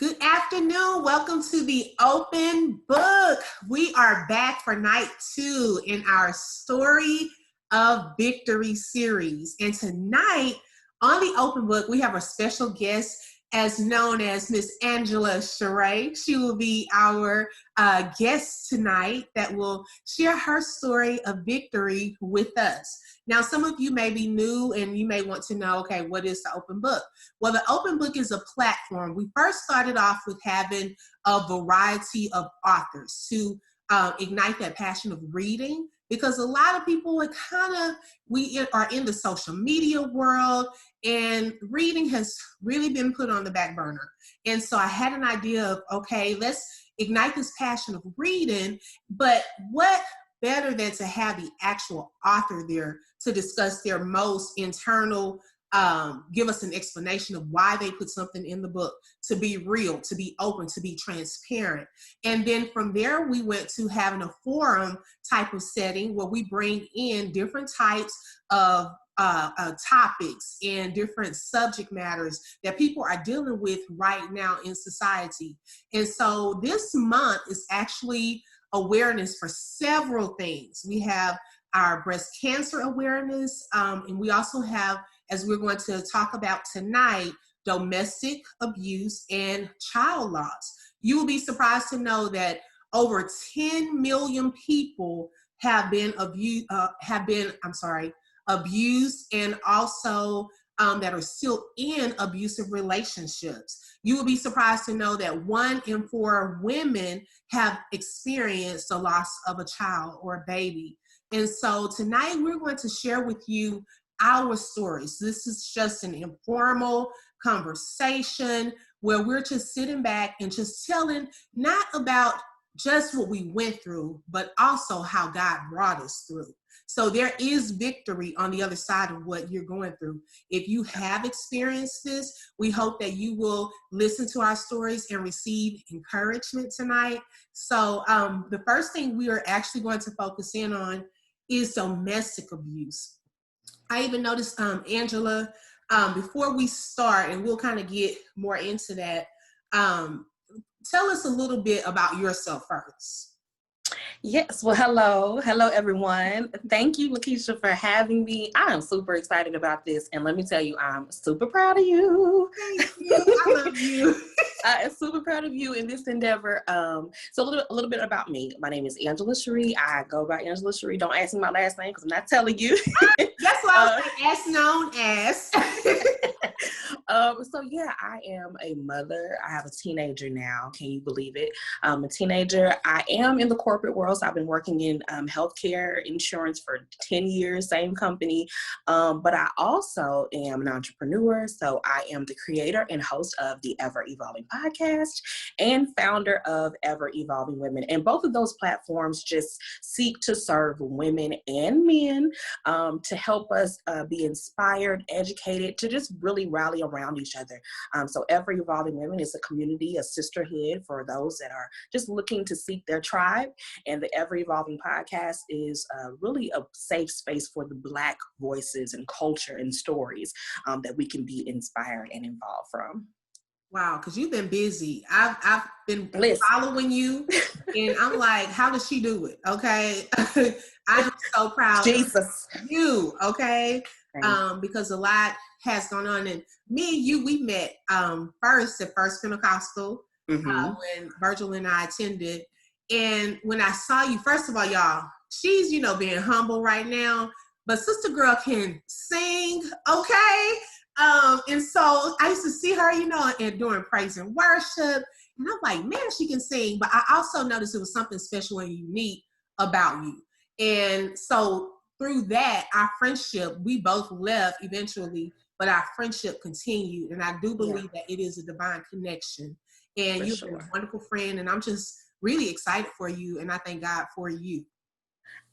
Good afternoon. Welcome to the open book. We are back for night 2 in our Story of Victory series. And tonight on the open book, we have a special guest as known as Miss Angela Sheree. She will be our guest tonight that will share her story of victory with us. Now, some of you may be new and you may want to know, okay, what is the open book? Well, the open book is a platform. We first started off with having a variety of authors to ignite that passion of reading, because a lot of people we are in the social media world and reading has really been put on the back burner. And so I had an idea of, okay, let's ignite this passion of reading, but what better than to have the actual author there to discuss their most internal, give us an explanation of why they put something in the book, to be real, to be open, to be transparent. And then from there, we went to having a forum type of setting where we bring in different types of topics and different subject matters that people are dealing with right now in society. And so this month is actually awareness for several things. We have our breast cancer awareness, and we also have, as we're going to talk about tonight, domestic abuse and child loss. You will be surprised to know that over 10 million people have been abused, and also that are still in abusive relationships. You will be surprised to know that 1 in 4 women have experienced the loss of a child or a baby. And so tonight we're going to share with you our stories. This is just an informal conversation where we're just sitting back and just telling not about just what we went through, but also how God brought us through. So there is victory on the other side of what you're going through. If you have experienced this, we hope that you will listen to our stories and receive encouragement tonight. So the first thing we are actually going to focus in on is domestic abuse. I even noticed, Angela, before we start, and we'll kind of get more into that, tell us a little bit about yourself first. Yes. Well, hello, everyone. Thank you, Lakeisha, for having me. I am super excited about this, and let me tell you, I'm super proud of you. Thank you. I love you. I'm super proud of you in this endeavor. So a little bit about me. My name is Angela Sheree. I go by Angela Sheree. Don't ask me my last name because I'm not telling you. That's what I was saying, as known as. So yeah, I am a mother. I have a teenager now. Can you believe it? I'm a teenager. I am in the corporate world. So I've been working in healthcare insurance for 10 years, same company. But I also am an entrepreneur. So I am the creator and host of the Ever Evolving podcast and founder of Ever Evolving Women. And both of those platforms just seek to serve women and men to help us be inspired, educated, to just really rally around each other. So Ever Evolving Women is a community, a sisterhood for those that are just looking to seek their tribe. And the Ever Evolving podcast is really a safe space for the Black voices and culture and stories that we can be inspired and involved from. Wow, because you've been busy. I've been following you, and I'm like, how does she do it? Okay, I am so proud Jesus. of you. Okay, because a lot has gone on, and me and you, we met first at First Pentecostal when Virgil and I attended, and when I saw you, first of all, y'all, she's being humble right now, but Sister Girl can sing. Okay. And so I used to see her, and during praise and worship, and I'm like, man, she can sing. But I also noticed it was something special and unique about you. And so through that, our friendship, we both left eventually, but our friendship continued. And I do believe that it is a divine connection. And you've been a wonderful friend, and I'm just really excited for you. And I thank God for you.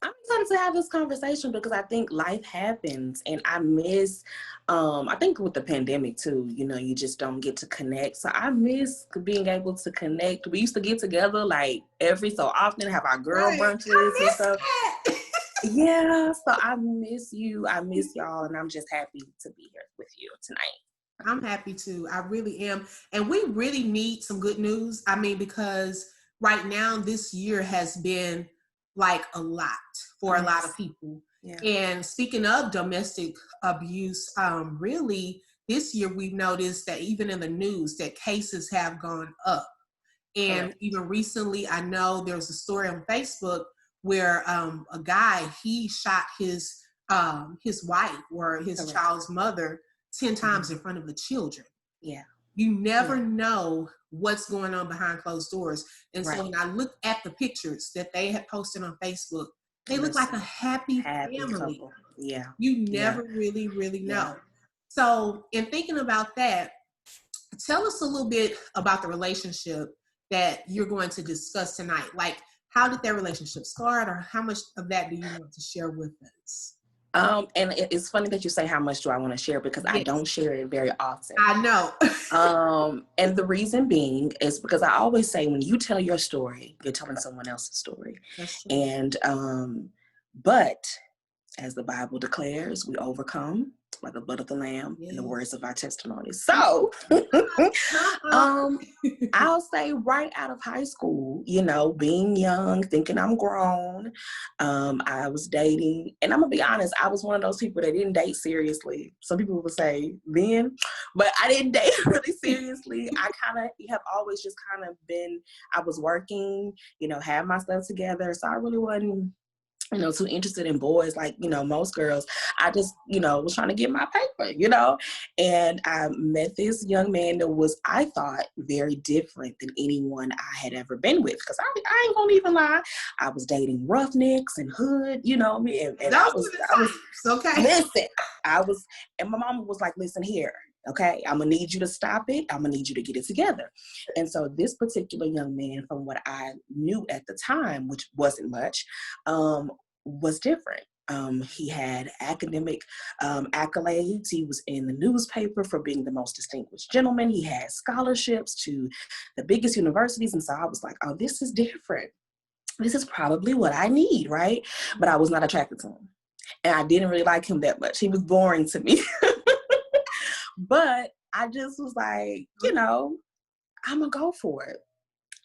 I'm excited to have this conversation because I think life happens, and I miss, I think with the pandemic too, you just don't get to connect. So I miss being able to connect. We used to get together like every so often, have our girl brunches and stuff. Yeah, so I miss you. I miss y'all, and I'm just happy to be here with you tonight. I'm happy too. I really am. And we really need some good news. I mean, because right now, this year has been like a lot for a lot Yes. of people. Yeah. And speaking of domestic abuse, really, this year we've noticed that even in the news, that cases have gone up. And Correct. even recently, I know there's a story on Facebook where a guy, he shot his wife or his Correct. child's mother 10 times Mm-hmm. in front of the children. Yeah. You never Yeah. know what's going on behind closed doors. And so Right. when I look at the pictures that they had posted on Facebook, they look like a Listen, happy happy family. couple. Yeah. You Yeah. never really, really Yeah. know. So in thinking about that, tell us a little bit about the relationship that you're going to discuss tonight. Like, how did that relationship start, or how much of that do you want to share with us? And it's funny that you say how much do I want to share because I Yes, don't share it very often. I know. And the reason being is because I always say when you tell your story, you're telling someone else's story. That's true. And but as the Bible declares, we overcome by the blood of the Lamb and the Yes. words of our testimony. So Come on. um I'll say right out of high school, being young, thinking I'm grown, I was dating, and I'm gonna be honest, I was one of those people that didn't date seriously. Some people would say then, but I didn't date really seriously. I kind of have always just kind of been, I was working, had my stuff together, so I really wasn't too interested in boys like, most girls. I just, was trying to get my paper, and I met this young man that was, I thought, very different than anyone I had ever been with. Because I ain't gonna even lie, I was dating roughnecks and hood, me, and I Those was, are the types, okay? listen, and my mama was like, listen here, okay, I'm gonna need you to stop it. I'm gonna need you to get it together. And so this particular young man, from what I knew at the time, which wasn't much, was different. He had academic accolades. He was in the newspaper for being the most distinguished gentleman. He had scholarships to the biggest universities. And so I was like, oh, this is different. This is probably what I need, right? But I was not attracted to him. And I didn't really like him that much. He was boring to me. But I just was like, I'm going to go for it.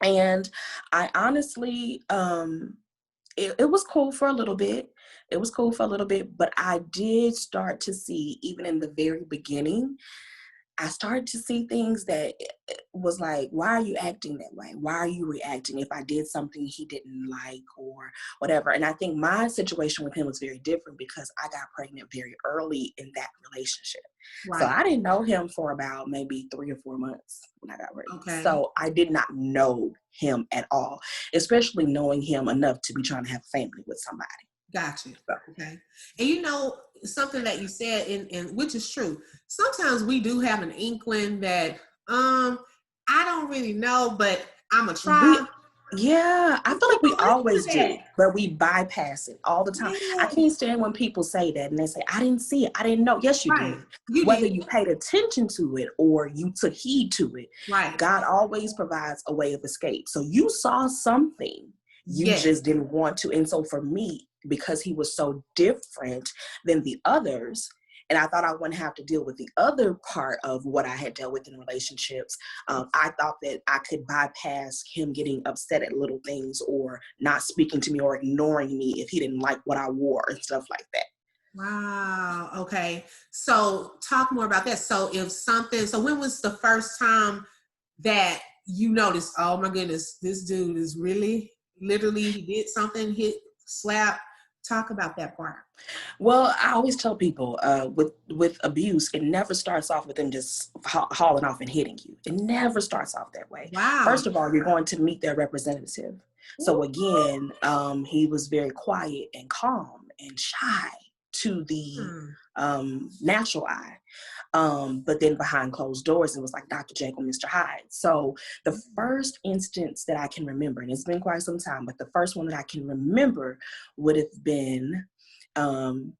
And I honestly, it was cool for a little bit. It was cool for a little bit, but I did start to see, even in the very beginning, I started to see things that was like, why are you acting that way? Why are you reacting if I did something he didn't like or whatever? And I think my situation with him was very different because I got pregnant very early in that relationship. So Right. I didn't know him for about maybe 3 or 4 months when I got pregnant. Okay. So I did not know him at all, especially knowing him enough to be trying to have a family with somebody. Gotcha. Okay. And something that you said, and which is true. Sometimes we do have an inkling that I don't really know, but I'm a try. Yeah, I feel like we People always listen to do, that. but we bypass it all the time. I Yeah. can't stand when people say that and they say, I didn't see it. I didn't know. Yes, you Right. did. You Whether did. you paid attention to it or you took heed to it, Right. God always provides a way of escape. So you saw something, you Yes. just didn't want to. And so for me, because he was so different than the others, and I thought I wouldn't have to deal with the other part of what I had dealt with in relationships. I thought that I could bypass him getting upset at little things or not speaking to me or ignoring me if he didn't like what I wore and stuff like that. Wow. Okay. So talk more about that. So when was the first time that you noticed, oh my goodness, this dude is really, literally, he did something, hit, slap. Talk about that part. Well, I always tell people with abuse, it never starts off with them just hauling off and hitting you. It never starts off that way. Wow. First of all, you're going to meet their representative. So again, he was very quiet and calm and shy to the natural eye. But then behind closed doors, it was like Dr. Jekyll, Mr. Hyde. So the first instance that I can remember, and it's been quite some time, but the first one that I can remember would have been, I'll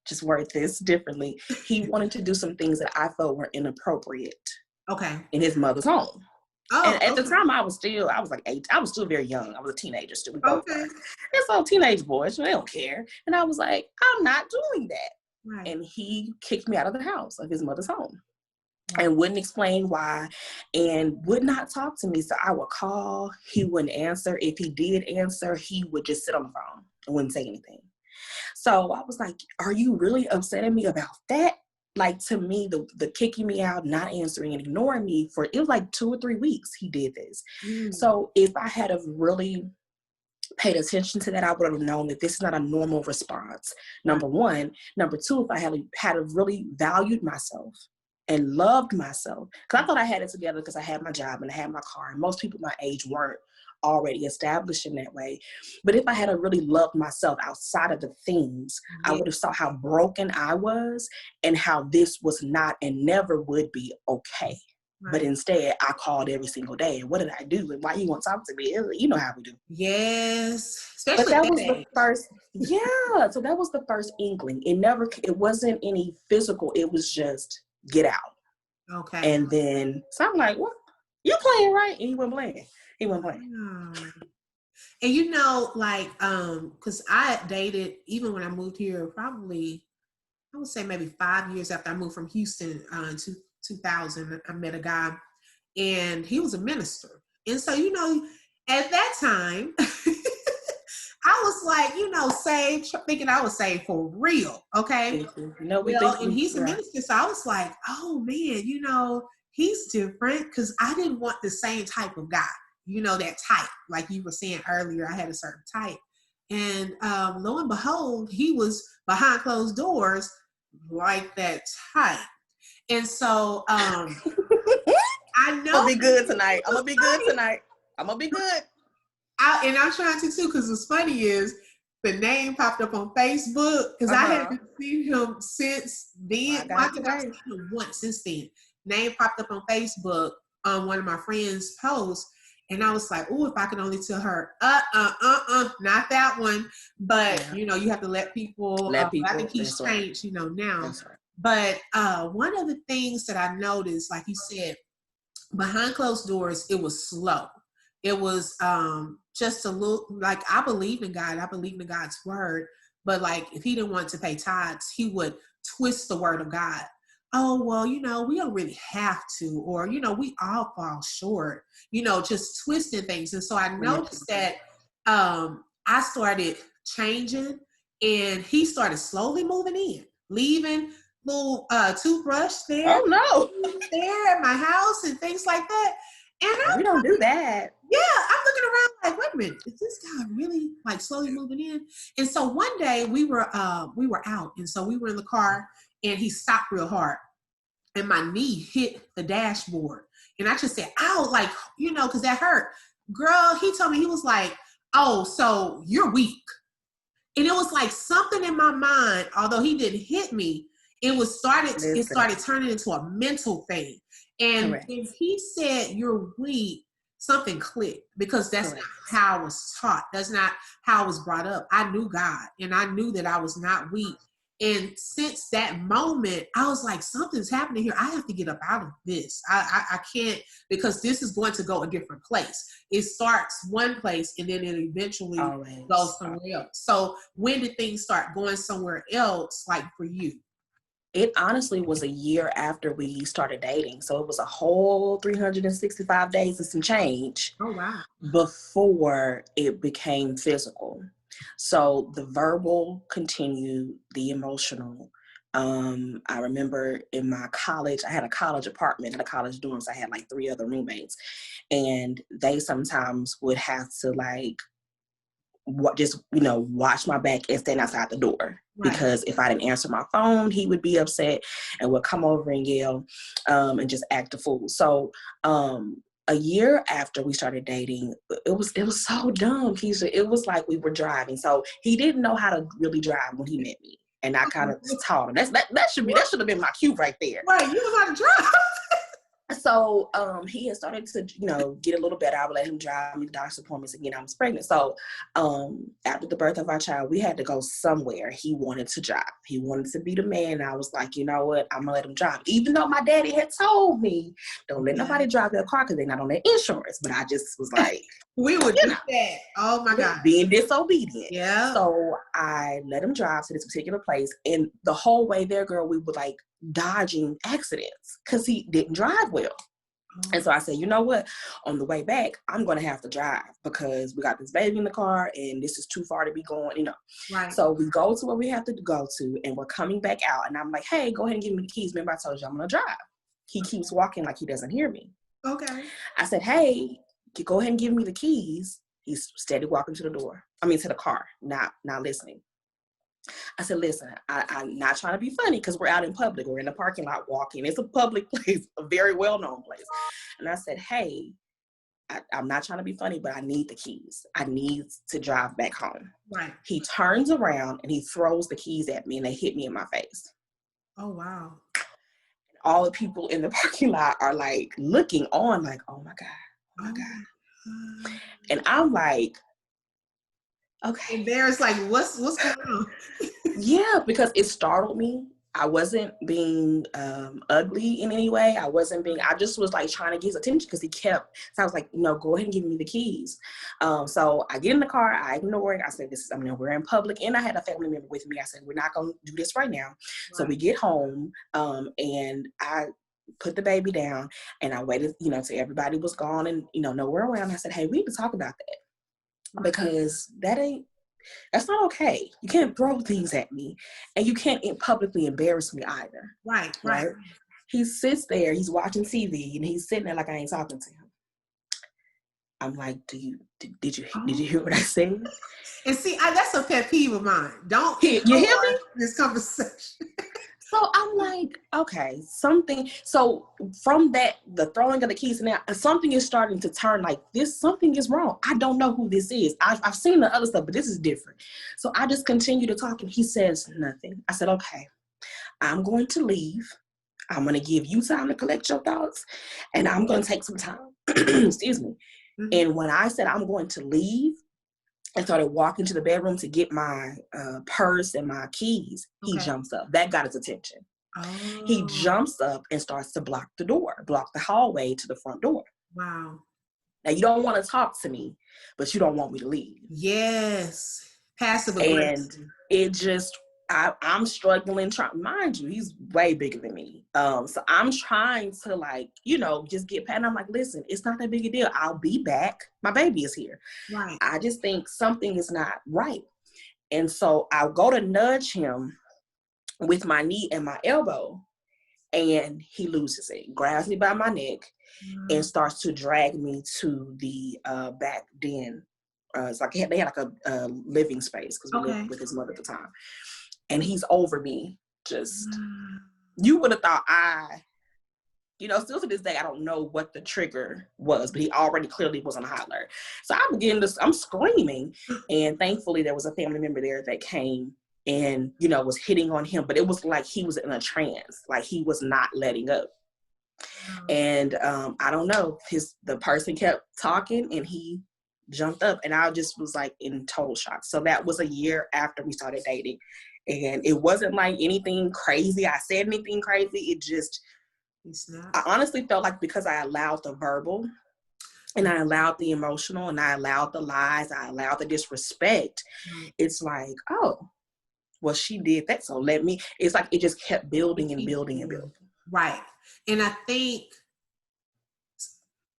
just word this differently. He wanted to do some things that I felt were inappropriate. Okay. In his mother's home. Oh, and at okay. the time I was like 8. I was still very young. I was a teenager still. We both Okay. were. And so teenage boys, they don't care. And I was like, I'm not doing that. Right. And he kicked me out of the house, of his mother's home. Wow. And wouldn't explain why, and would not talk to me. So I would call, he wouldn't answer. If he did answer, he would just sit on the phone and wouldn't say anything. So I was like, are you really upset at me about that? Like, to me, the kicking me out, not answering and ignoring me for, it was like 2 or 3 weeks he did this. So if I had have really paid attention to that, I would have known that this is not a normal response. Number one. Number two, if I had really valued myself and loved myself, because I thought I had it together because I had my job and I had my car, and most people my age weren't already established in that way. But if I had really loved myself outside of the things, I would have saw how broken I was and how this was not and never would be okay. Right. But instead, I called every single day. And what did I do? And why you want to talk to me? You know how we do. Yes. Especially but that was the first. Yeah. So that was the first inkling. It wasn't any physical. It was just get out. Okay. And then, so I'm like, what? You playing, right? And he wasn't playing. He wasn't playing. And you know, like, because I dated, even when I moved here, probably, I would say maybe 5 years after I moved from Houston to 2000, I met a guy, and he was a minister. And so, you know, at that time, I was like, you know, saved, thinking I was saved for real. Okay. And he's a minister. So I was like, oh man, you know, he's different, because I didn't want the same type of guy, you know, that type. Like you were saying earlier, I had a certain type. And lo and behold, he was behind closed doors like that type. And so I know I'm gonna be good tonight. I'm gonna be good tonight. I'm gonna be good. And I'm trying to too, because what's funny is the name popped up on Facebook, because I haven't seen him since then. I think I've seen him once since then. Name popped up on Facebook on one of my friends' posts, and I was like, oh, if I could only tell her, not that one. But you know, you have to let people. I think he's changed, you know, now. That's right. But one of the things that I noticed, like you said, behind closed doors, it was slow. It was just a little, like, I believed in God. I believed in God's word. But like, if he didn't want to pay tithes, he would twist the word of God. Oh, well, you know, we don't really have to, or, you know, we all fall short, you know, just twisting things. And so I noticed that I started changing, and he started slowly moving in, leaving little toothbrush there. Oh no. There at my house and things like that. And we don't do that. Yeah, I'm looking around like, wait a minute, is this guy really like slowly moving in? And so one day we were out, and so we were in the car, and he stopped real hard, and my knee hit the dashboard, and I just said, ow, like, you know, because that hurt. Girl, he told me, he was like, oh, so you're weak. And it was like something in my mind, although he didn't hit me, it started turning into a mental thing. And if he said you're weak, something clicked, because that's not how I was taught. That's not how I was brought up. I knew God, and I knew that I was not weak. And since that moment, I was like, something's happening here. I have to get up out of this. I can't, because this is going to go a different place. It starts one place, and then it eventually goes somewhere else. So when did things start going somewhere else, like for you? It honestly was a year after we started dating. So it was a whole 365 days and some change. Oh, wow. Before it became physical. So the verbal continued, the emotional. I remember in my college, I had a college apartment, in a college dorms. I had like 3 other roommates, and they sometimes would have to like just, you know, watch my back and stand outside the door. Right. Because if I didn't answer my phone, he would be upset and would come over and yell and just act a fool. So a year after we started dating, it was so dumb, Keisha. It was like we were driving. So he didn't know how to really drive when he met me, and I kind of taught him. That should have been my cue right there. Right, you know how to drive. So So he had started to, get a little better. I would let him drive me to doctor's appointments again. I was pregnant. So after the birth of our child, we had to go somewhere. He wanted to drive. He wanted to be the man. I was like, you know what? I'm gonna let him drive. Even though my daddy had told me, don't let nobody drive their car because they're not on their insurance. But I just was like, we would do that. Oh my God. Being disobedient. Yeah. So I let him drive to this particular place. And the whole way there, girl, we were like dodging accidents because he didn't drive well. And so I said, you know what? On the way back, I'm going to have to drive because we got this baby in the car and this is too far to be going, Right. So we go to where we have to go to and we're coming back out. And I'm like, hey, go ahead and give me the keys. Remember I told you I'm going to drive. He keeps walking like he doesn't hear me. Okay. I said, hey, go ahead and give me the keys. He's steady walking to the car, not listening. I said, listen, I'm not trying to be funny because we're out in public. We're in the parking lot walking. It's a public place, a very well-known place. And I said, hey, I'm not trying to be funny, but I need the keys. I need to drive back home. Right. He turns around and he throws the keys at me and they hit me in my face. Oh, wow. All the people in the parking lot are like looking on like, oh my God, oh my God. And I'm like, okay. And there's like, what's going on? Yeah, because it startled me. I wasn't being ugly in any way. I just was like trying to get his attention because he kept, so I was like, go ahead and give me the keys. So I get in the car, I ignore it. I said, we're in public and I had a family member with me. I said, we're not going to do this right now. Right. So we get home and I put the baby down and I waited, till everybody was gone and, nowhere around. I said, hey, we need to talk about that because that's not okay. You can't throw things at me and you can't publicly embarrass me either. Right. He sits there, he's watching TV and he's sitting there like I ain't talking to him. I'm like, did you hear what I said? And see, that's a pet peeve of mine. Don't you hear me? This conversation. So I'm like, okay, so from that, the throwing of the keys now, something is starting to turn like this, something is wrong. I don't know who this is. I've seen the other stuff, but this is different. So I just continue to talk and he says nothing. I said, okay, I'm going to leave. I'm going to give you time to collect your thoughts and I'm going to take some time. Excuse me. Mm-hmm. And when I said I'm going to leave, and started walking to the bedroom to get my purse and my keys, he jumps up. That got his attention. Oh. He jumps up and starts to block the hallway to the front door. Wow. Now, you don't want to talk to me, but you don't want me to leave. Yes. Passive aggressive. And it just, I'm struggling, mind you, he's way bigger than me. So I'm trying to just get past. And I'm like, listen, it's not that big a deal. I'll be back. My baby is here. Right. I just think something is not right. And so I'll go to nudge him with my knee and my elbow and he loses it, grabs me by my neck and starts to drag me to the back den. It's like they had like a living space because we lived with his mother at the time. And he's over me, just, you would have thought still to this day, I don't know what the trigger was, but he already clearly was on a hot alert. So I'm screaming. And thankfully there was a family member there that came and, was hitting on him, but it was like he was in a trance, like he was not letting up. And I don't know, the person kept talking and he jumped up and I just was like in total shock. So that was a year after we started dating. And it wasn't like anything crazy. I said anything crazy. It just, I honestly felt like because I allowed the verbal and I allowed the emotional and I allowed the lies, I allowed the disrespect. It's like, oh, well, she did that. So it's like it just kept building and building and building. Right. And I think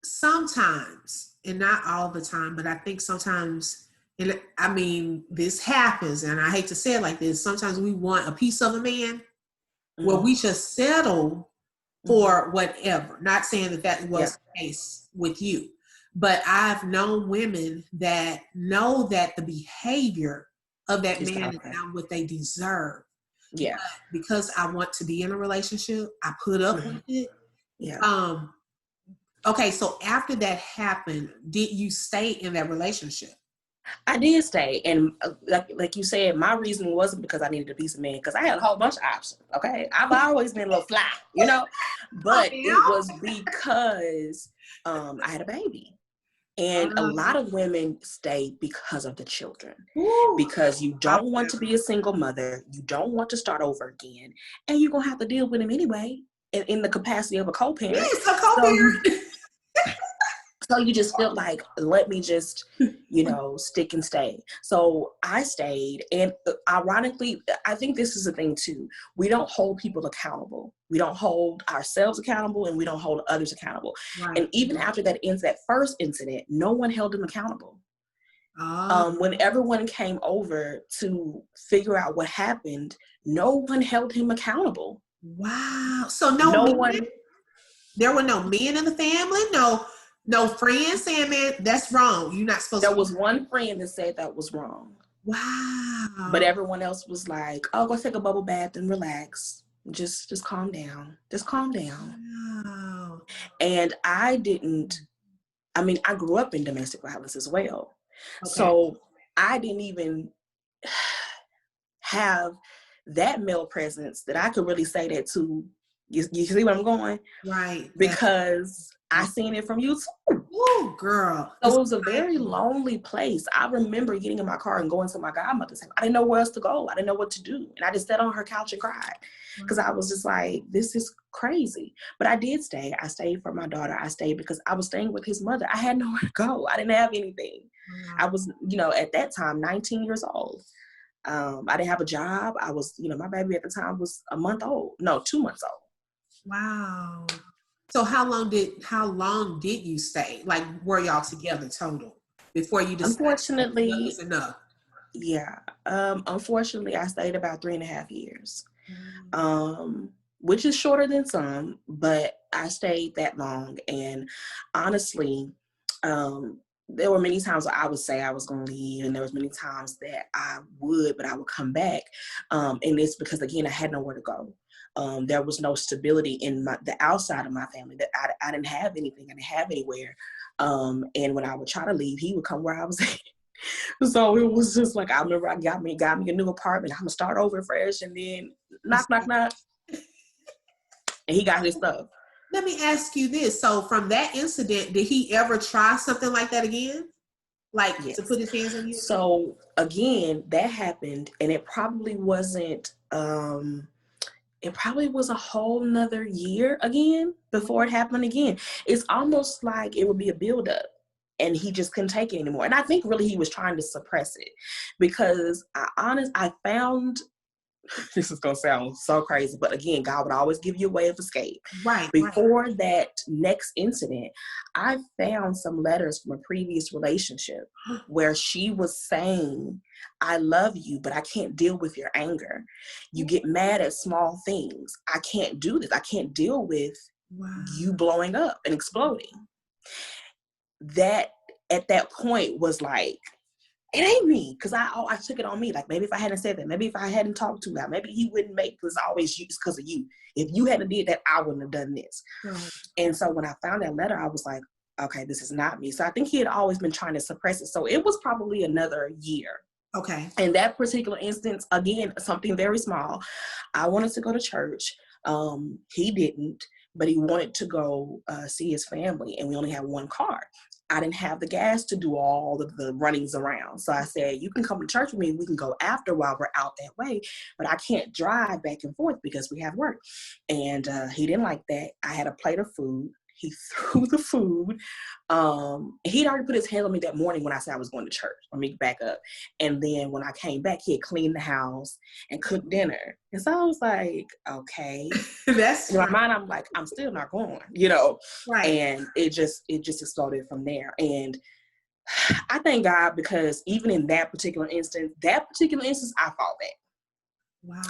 sometimes, and not all the time, but I think sometimes, and I mean, this happens, and I hate to say it like this, sometimes we want a piece of a man where we just settle for whatever. Not saying that was the case with you, but I've known women that know that the behavior of that man is not what they deserve. Yeah. But because I want to be in a relationship, I put up with it. Yeah. Okay, so after that happened, did you stay in that relationship? I did stay, and like you said, my reason wasn't because I needed a piece of man, because I had a whole bunch of options. Okay, I've always been a little fly, Oh, but it was because I had a baby. And a lot of women stay because of the children, because you don't want to be a single mother, you don't want to start over again, and you're gonna have to deal with him anyway in the capacity of a co-parent. Yes, a co-parent. So you just feel like, let me just, stick and stay. So I stayed. And ironically, I think this is the thing too. We don't hold people accountable. We don't hold ourselves accountable, and we don't hold others accountable. Right. And even after that first incident, no one held him accountable. When everyone came over to figure out what happened, no one held him accountable. Wow. So there were no men in the family? No friends saying, man, that's wrong. You're not supposed to. There was one friend that said that was wrong. Wow. But everyone else was like, oh, go take a bubble bath and relax. Just calm down. Just calm down. Wow. And I grew up in domestic violence as well. Okay. So I didn't even have that male presence that I could really say that to. You see where I'm going? Right. Because I seen it from you too. Oh, girl. So it was a very lonely place. I remember getting in my car and going to my godmother's house. I didn't know where else to go. I didn't know what to do. And I just sat on her couch and cried because I was just like, this is crazy. But I did stay. I stayed for my daughter. I stayed because I was staying with his mother. I had nowhere to go. I didn't have anything. I was, at that time, 19 years old. I didn't have a job. I was, my baby at the time was 2 months old. Wow. So how long did you stay? Like, were y'all together total before you decided? Unfortunately, enough is enough? Yeah. Unfortunately, I stayed about 3.5 years, which is shorter than some, but I stayed that long. And honestly, there were many times where I would say I was going to leave, and there was many times that I would, but I would come back. And it's because, again, I had nowhere to go. There was no stability in the outside of my family. That I didn't have anything. I didn't have anywhere. And when I would try to leave, he would come where I was at. So it was just like, I remember I got me a new apartment. I'm gonna start over fresh, and then knock, and he got his stuff. Let me ask you this. So from that incident, did he ever try something like that again? Like, yes, to put his hands on you? So again, that happened, and it probably wasn't, it probably was a whole nother year again before it happened again. It's almost like it would be a buildup, and he just couldn't take it anymore. And I think really he was trying to suppress it, because I found, this is going to sound so crazy, but again, God would always give you a way of escape. Right. Before that next incident, I found some letters from a previous relationship where she was saying, I love you, but I can't deal with your anger. You get mad at small things. I can't do this. I can't deal with you blowing up and exploding. That at that point was like, it ain't me, because I took it on me. Like, maybe if I hadn't said that, maybe if I hadn't talked too loud, maybe he wouldn't make, because I always use because of you. If you hadn't did that, I wouldn't have done this. Right. And so when I found that letter, I was like, okay, this is not me. So I think he had always been trying to suppress it. So it was probably another year. Okay. In that particular instance, again, something very small. I wanted to go to church. He didn't, but he wanted to go see his family, and we only had one car. I didn't have the gas to do all of the runnings around. So I said, you can come to church with me. We can go after while we're out that way, but I can't drive back and forth because we have work. And he didn't like that. I had a plate of food. He threw the food. He'd already put his hand on me that morning when I said I was going to church. Let me back up. And then when I came back, he had cleaned the house and cooked dinner. And so I was like, okay. That's in my mind, I'm like, I'm still not going, Right. And it just exploded from there. And I thank God, because even in that particular instance, I fought back. Wow.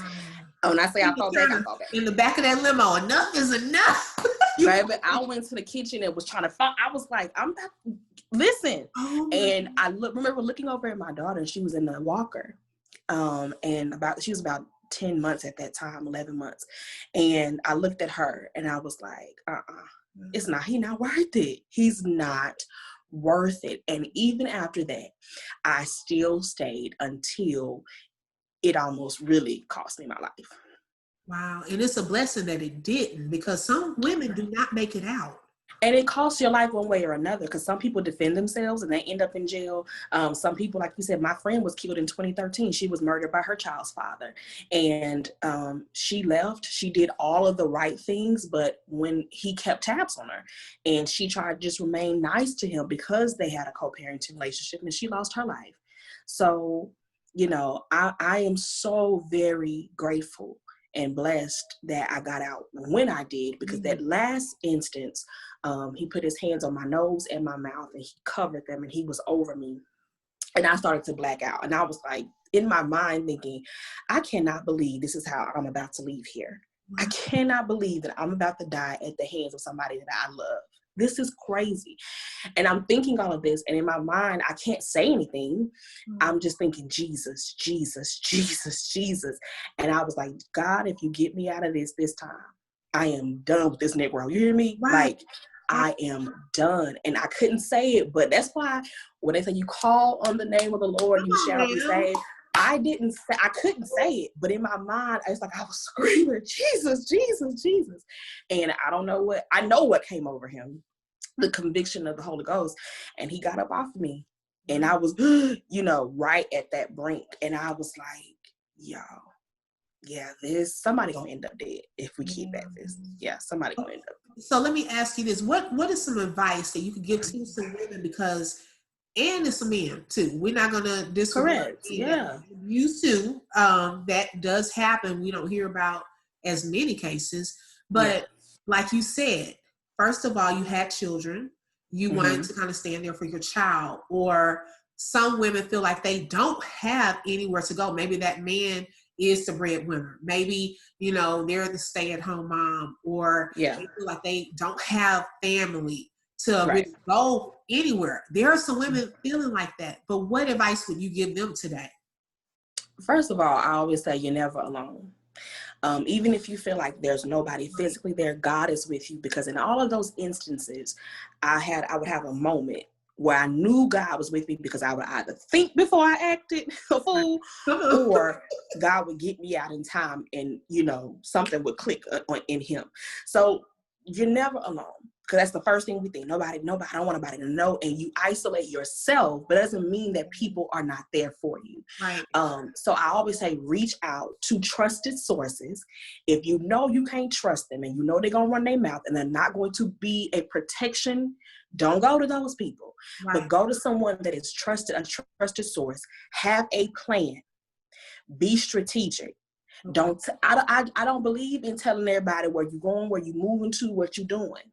Oh, when I say I fought back, I fought back. In the back of that limo, enough is enough. Baby, I went to the kitchen and was trying to fight. I was like, I'm about to listen. Oh, and I remember looking over at my daughter, and she was in the walker. And she was about 10 months at that time, 11 months. And I looked at her and I was like, he's not worth it. He's not worth it. And even after that, I still stayed until it almost really cost me my life. Wow. And it's a blessing that it didn't, because some women do not make it out. And it costs your life one way or another, because some people defend themselves and they end up in jail. Some people, like you said, my friend was killed in 2013. She was murdered by her child's father. And she left. She did all of the right things, but when he kept tabs on her, and she tried to just remain nice to him because they had a co-parenting relationship, and she lost her life. So, you know, I am so very grateful and blessed that I got out when I did, because that last instance, he put his hands on my nose and my mouth, and he covered them, and he was over me. And I started to black out. And I was like, in my mind thinking, I cannot believe this is how I'm about to leave here. I cannot believe that I'm about to die at the hands of somebody that I love. This is crazy. And I'm thinking all of this, and in my mind, I can't say anything. I'm just thinking, Jesus, Jesus, Jesus, Jesus. And I was like, God, if you get me out of this time, I am done with this Negro. You hear me? Right. Like, I am done. And I couldn't say it, but that's why when they say you call on the name of the Lord, you shall be saved. I couldn't say it, but in my mind, it's like I was screaming, Jesus, Jesus, Jesus. And I know what came over him, the conviction of the Holy Ghost. And he got up off of me. And I was, right at that brink. And I was like, y'all, yeah, somebody gonna end up dead if we keep at this. Yeah, somebody gonna end up. So let me ask you this. What is some advice that you could give to some women, and it's some men too. We're not gonna disregard. Correct. Yeah. Used to. That does happen. We don't hear about as many cases. But like you said, first of all, you had children. You wanted to kind of stand there for your child. Or some women feel like they don't have anywhere to go. Maybe that man is the breadwinner. Maybe, they're the stay-at-home mom, or they feel like they don't have family to really go anywhere. There are some women feeling like that, but what advice would you give them today? First of all, I always say you're never alone. Even if you feel like there's nobody physically there, God is with you, because in all of those instances, I would have a moment where I knew God was with me, because I would either think before I acted a fool, or God would get me out in time, and something would click in him. So you're never alone, because that's the first thing we think. Nobody, I don't want nobody to know. And you isolate yourself, but it doesn't mean that people are not there for you. Right. So I always say, reach out to trusted sources. If you know you can't trust them, and they're going to run their mouth and they're not going to be a protection, don't go to those people, but go to someone that is trusted, a trusted source. Have a plan. Be strategic. Okay. I don't believe in telling everybody where you're going, where you're moving to, what you're doing.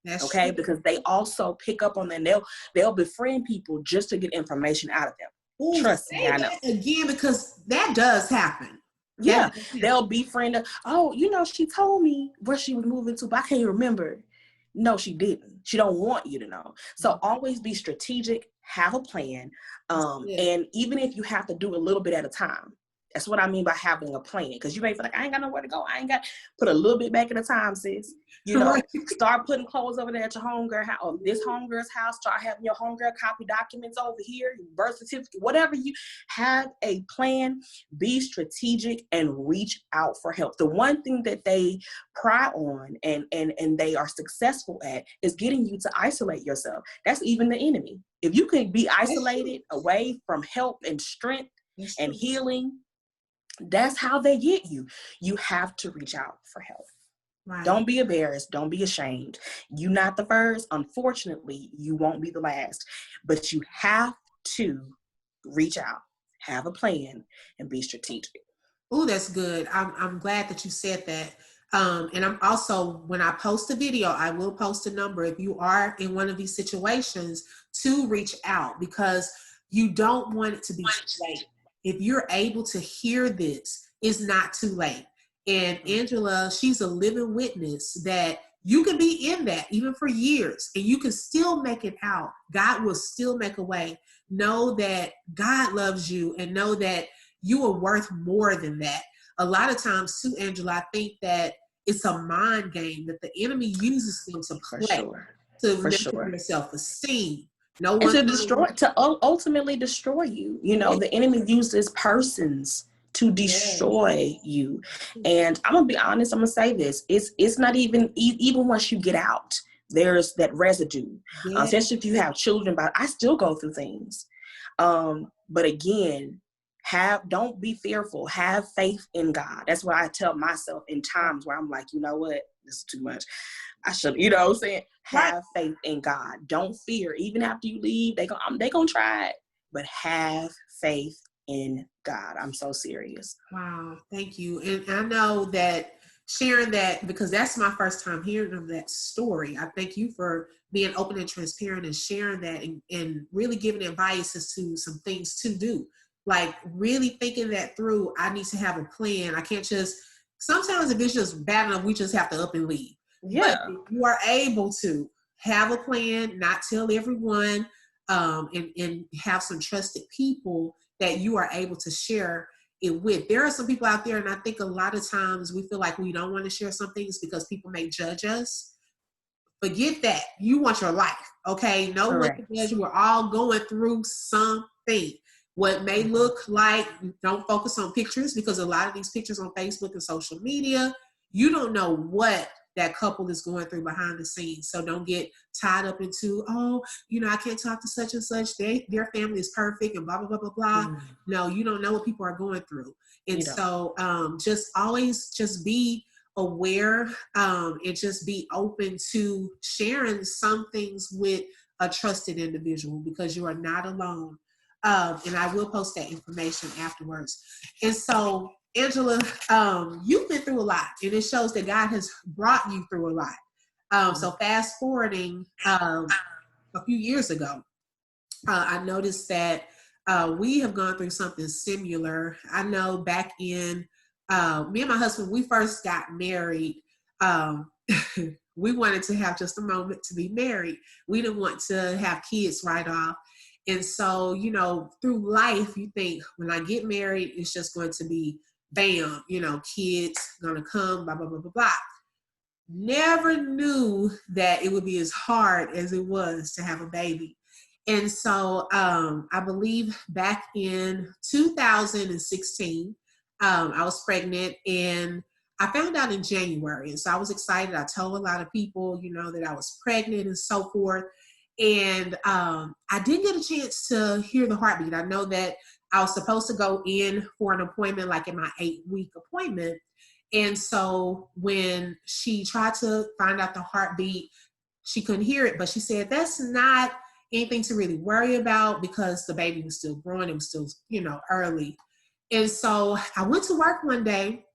That's okay, true. Because they also pick up on that. They'll befriend people just to get information out of them. Ooh, trust me, I know. Again, because that does happen. Yeah, they'll befriend her. She told me where she was moving to, but I can't remember. No, she didn't. She don't want you to know. So always be strategic, have a plan. And even if you have to do a little bit at a time, that's what I mean by having a plan. Because you may feel like, I ain't got nowhere to go. I ain't got, put a little bit back at a time, sis. Start putting clothes over there at your homegirl house, or this homegirl's house. Start having your homegirl copy documents over here, birth certificate, whatever. You have a plan, be strategic, and reach out for help. The one thing that they pry on and they are successful at is getting you to isolate yourself. That's even the enemy. If you can be isolated away from help and strength and healing, that's how they get you. You have to reach out for help. Right. Don't be embarrassed. Don't be ashamed. You're not the first. Unfortunately, you won't be the last. But you have to reach out, have a plan, and be strategic. Oh, that's good. I'm glad that you said that. And I'm also, when I post a video, I will post a number if you are in one of these situations to reach out, because you don't want it to be too late. If you're able to hear this, it's not too late. And Angela, she's a living witness that you can be in that even for years, and you can still make it out. God will still make a way. Know that God loves you, and know that you are worth more than that. A lot of times too, Angela, I think that it's a mind game that the enemy uses them to play, to measure your self-esteem, No And one to coming. ultimately destroy you. You know, Yeah. the enemy uses persons to Yes. destroy you. And I'm gonna be honest, I'm gonna say this. It's not even even once you get out, there's that residue. Yeah. Especially if you have children, but I still go through things. But again, don't be fearful. Have faith in God. That's what I tell myself in times where I'm like, you know what, this is too much. I should, you know what I'm saying? Right. Have faith in God. Don't fear. Even after you leave, they gonna try it. But have faith in God. I'm so serious. Wow. Thank you. And I know that sharing that, because that's my first time hearing of that story. I thank you for being open and transparent and sharing that, and really giving advice as to some things to do. Like really thinking that through. I need to have a plan. I can't just, sometimes if it's just bad enough, we just have to up and leave. But Yeah. if you are able to have a plan, not tell everyone, and have some trusted people that you are able to share it with. There are some people out there, and I think a lot of times we feel like we don't want to share some things because people may judge us. Forget that. You want your life, okay? No one can Correct. judge you. We're all going through something. What may look like, don't focus on pictures, because a lot of these pictures on Facebook and social media, you don't know what that couple is going through behind the scenes. So don't get tied up into, oh, I can't talk to such and such. Their family is perfect and blah, blah, blah, blah, blah. No, you don't know what people are going through. And You know. so just always just be aware, and just be open to sharing some things with a trusted individual, because you are not alone. And I will post that information afterwards. And so, Angela, you've been through a lot, and it shows that God has brought you through a lot. So fast forwarding a few years ago, I noticed that we have gone through something similar. I know back in, me and my husband, we first got married. Um, we wanted to have just a moment to be married. We didn't want to have kids right off. And so, through life, you think when I get married, it's just going to be bam, kids gonna come, blah, blah, blah, blah, blah. Never knew that it would be as hard as it was to have a baby. And so I believe back in 2016, I was pregnant, and I found out in January. And so I was excited. I told a lot of people, that I was pregnant and so forth. And I didn't get a chance to hear the heartbeat. I know that I was supposed to go in for an appointment, like in my 8-week appointment. And so when she tried to find out the heartbeat, she couldn't hear it, but she said that's not anything to really worry about because the baby was still growing. It was still, early. And so I went to work one day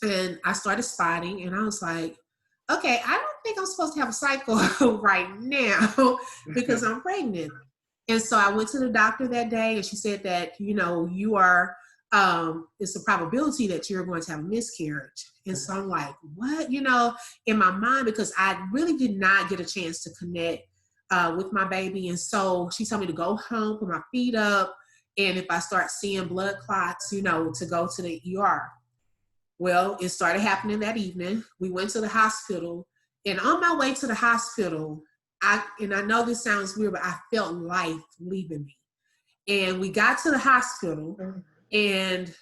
and I started spotting, and I was like, okay, I don't think I'm supposed to have a cycle right now because I'm pregnant. And so I went to the doctor that day, and she said that, you are, it's a probability that you're going to have a miscarriage. And so I'm like, what? In my mind, because I really did not get a chance to connect with my baby. And so she told me to go home, put my feet up, and if I start seeing blood clots, to go to the ER. Well, it started happening that evening. We went to the hospital, and on my way to the hospital, I know this sounds weird, but I felt life leaving me. And we got to the hospital, and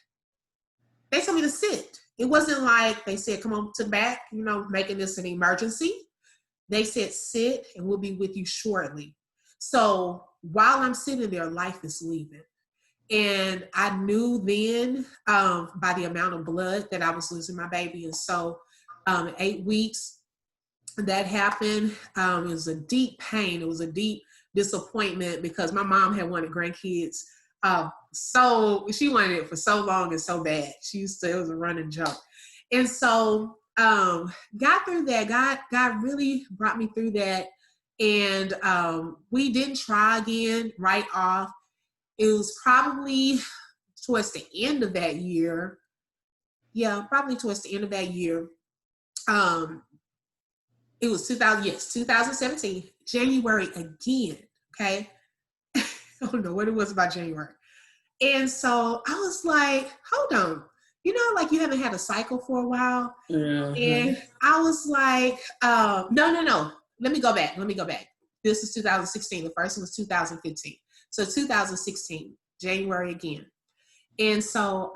they told me to sit. It wasn't like they said, come on to the back, making this an emergency. They said, sit, and we'll be with you shortly. So while I'm sitting there, life is leaving. And I knew then by the amount of blood that I was losing my baby. And so 8 weeks that happened, it was a deep pain. It was a deep disappointment because my mom had wanted grandkids. So she wanted it for so long and so bad. It was a running joke. And so got through that. God really brought me through that. And we didn't try again right off. It was probably towards the end of that year. Yeah, probably towards the end of that year. It was 2017, January again. Okay. I don't know what it was about January. And so I was like, hold on. Like you haven't had a cycle for a while. Mm-hmm. And I was like, no. Let me go back. This is 2016. The first one was 2015. So 2016, January again. And so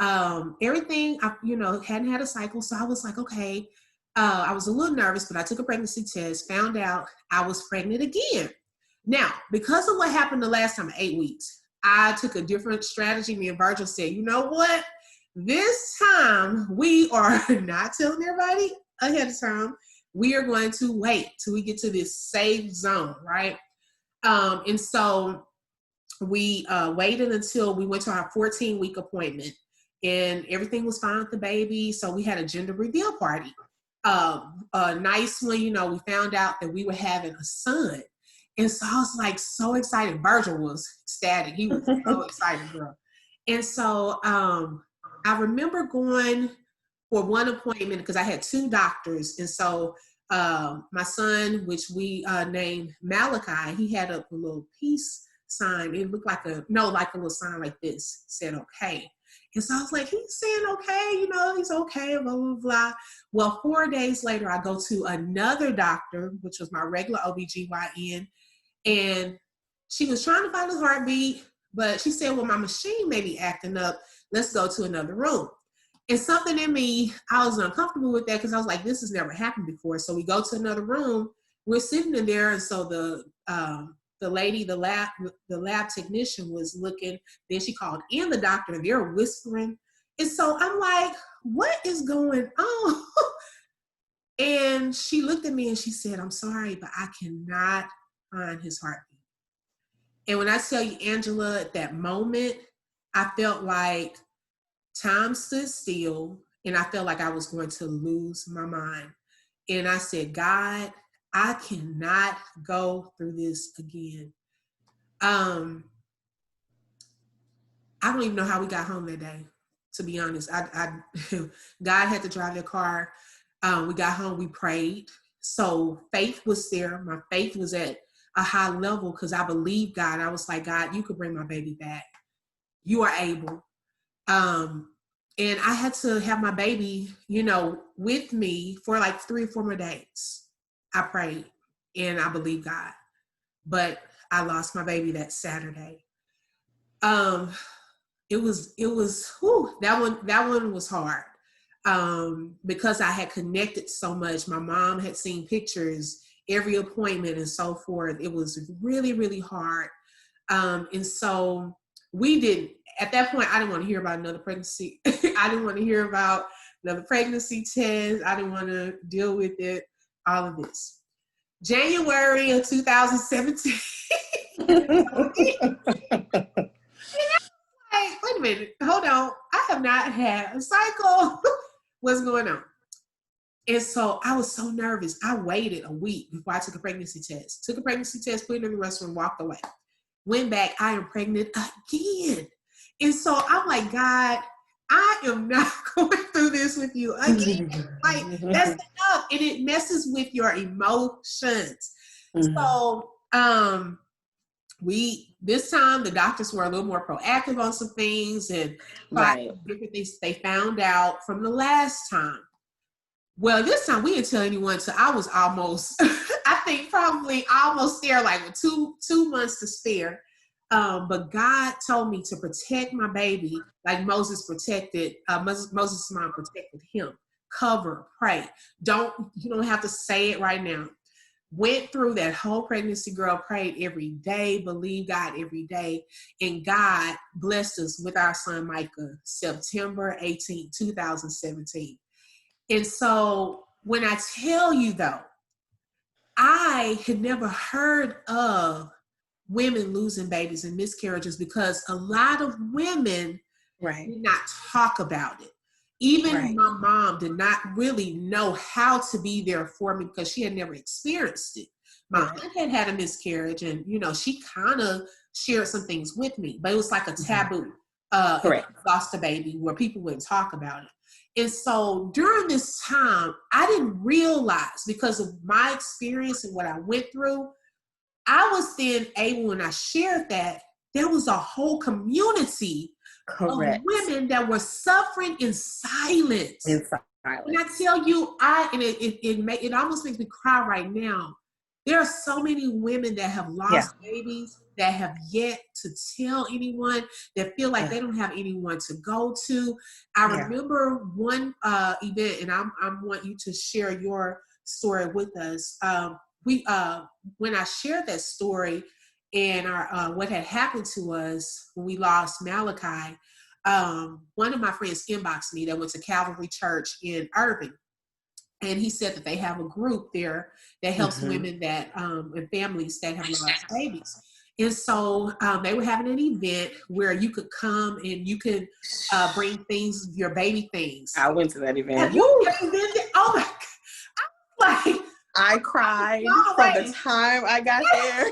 everything, hadn't had a cycle. So I was like, okay, I was a little nervous, but I took a pregnancy test, found out I was pregnant again. Now, because of what happened the last time, 8 weeks, I took a different strategy. Me and Virgil said, you know what? This time we are not telling everybody ahead of time. We are going to wait till we get to this safe zone, right? And so we waited until we went to our 14-week appointment, and everything was fine with the baby. So we had a gender reveal party. A nice one, we found out that we were having a son. And so I was like so excited. Virgil was ecstatic. He was so excited, girl. And so I remember going for one appointment because I had 2 doctors. And so my son, which we named Malachi, he had a little peace sign. It looked like a little sign like this, said okay. And so I was like, he's saying okay, he's okay, blah, blah, blah. Well, 4 days later, I go to another doctor, which was my regular OBGYN, and she was trying to find his heartbeat, but she said, well, my machine may be acting up. Let's go to another room. And something in me, I was uncomfortable with that because I was like, this has never happened before. So we go to another room. We're sitting in there, and so the lady, the lab technician was looking. Then she called in the doctor, and they're whispering. And so I'm like, what is going on? And she looked at me and she said, I'm sorry, but I cannot find his heartbeat. And when I tell you, Angela, at that moment, I felt like time stood still, and I felt like I was going to lose my mind. And I said, God, I cannot go through this again. I don't even know how we got home that day, to be honest. God had to drive the car. We got home, we prayed. So faith was there. My faith was at a high level because I believed God. I was like, God, you could bring my baby back. You are able. And I had to have my baby, with me for like 3 or 4 more days. I prayed and I believed God, but I lost my baby that Saturday. It was that one was hard. Because I had connected so much. My mom had seen pictures, every appointment and so forth. It was really, really hard. And so at that point, I didn't want to hear about another pregnancy. I didn't want to hear about another pregnancy test. I didn't want to deal with it, all of this. January of 2017. Hey, wait a minute. Hold on. I have not had a cycle. What's going on? And so I was so nervous. I waited a week before I took a pregnancy test. Took a pregnancy test, put it in the restroom, walked away. Went back, I am pregnant again. And so I'm like, God, I am not going through this with you again. Like, that's enough. And it messes with your emotions. Mm-hmm. So this time the doctors were a little more proactive on some things and different things they found out from the last time. Well, this time we didn't tell anyone, so I was almost, I think probably almost there, like with two months to spare. But God told me to protect my baby like Moses protected, Moses' mom protected him. Cover, pray. You don't have to say it right now. Went through that whole pregnancy, girl, prayed every day, believed God every day. And God blessed us with our son, Micah, September 18, 2017. And so when I tell you though, I had never heard of women losing babies and miscarriages because a lot of women did not talk about it. Even my mom did not really know how to be there for me because she had never experienced it. My aunt had a miscarriage and, she kind of shared some things with me, but it was like a taboo. Lost a baby where people wouldn't talk about it. And so during this time, I didn't realize because of my experience and what I went through, I was then able, when I shared that, there was a whole community of women that were suffering in silence. And I tell you, it almost makes me cry right now. There are so many women that have Yeah. lost babies that have yet to tell anyone, that feel like Yeah. they don't have anyone to go to. I Yeah. remember one event, and I want you to share your story with us. We When I shared that story and our what had happened to us when we lost Malachi, one of my friends inboxed me that went to Calvary Church in Irving. And he said that they have a group there that helps Mm-hmm. women that and families that have lost babies. And so they were having an event where you could come and you could bring things, your baby things. I went to that event. Have you Woo! ever been there? Oh my God. Like, I cried blown from the away. time I got there.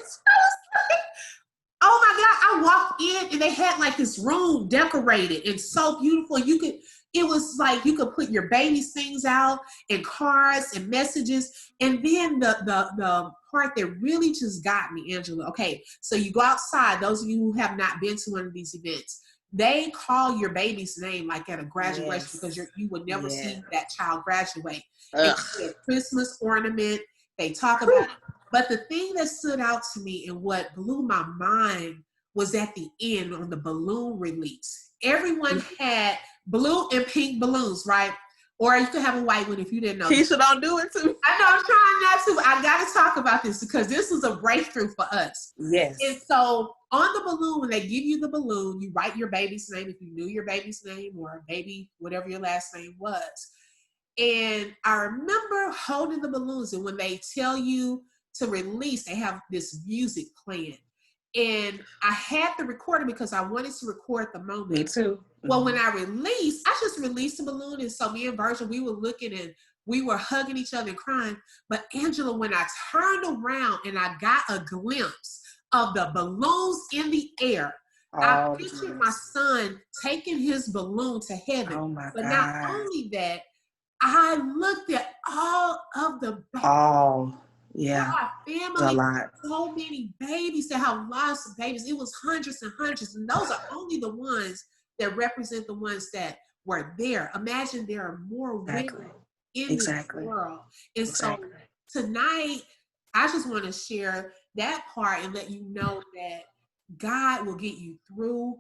Oh my God, I walked in and they had like this room decorated and so beautiful. It was like you could put your baby's things out and cards and messages. And then the part that really just got me, Angela. Okay, so you go outside, those of you who have not been to one of these events, they call your baby's name like at a graduation because Yes. you would never Yeah. see that child graduate. And Ugh. you get a Christmas ornament. They talk about it. But the thing that stood out to me and what blew my mind was at the end on the balloon release. Everyone had blue and pink balloons, right? Or you could have a white one if you didn't know. Keisha, don't do it to me. I know, I'm trying not to. I got to talk about this because this was a breakthrough for us. And Yes. so on the balloon, when they give you the balloon, you write your baby's name if you knew your baby's name or baby, whatever your last name was. And I remember holding the balloons, and when they tell you to release, they have this music playing. And I had the recorder because I wanted to record the moment. Me too. Well, when I released, I just released the balloon. And so me and Virgil, we were looking and we were hugging each other and crying. But Angela, when I turned around and I got a glimpse of the balloons in the air, I Oh, pictured my son taking his balloon to heaven. oh my But not God. only that, I looked at all of the Oh, yeah. our It's a family, lot. so many babies that have lost babies. It was hundreds and hundreds, and those are only the ones that represent the ones that were there. Imagine there are more Exactly. women in this Exactly. world. And so Exactly. tonight, I just want to share that part and let you know that God will get you through.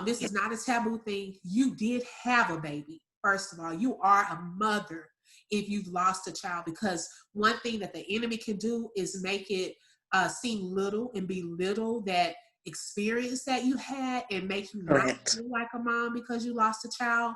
This is not a taboo thing. You did have a baby. First of all, you are a mother if you've lost a child, because one thing that the enemy can do is make it seem little and belittle that experience that you had and make you not Correct. feel like a mom because you lost a child.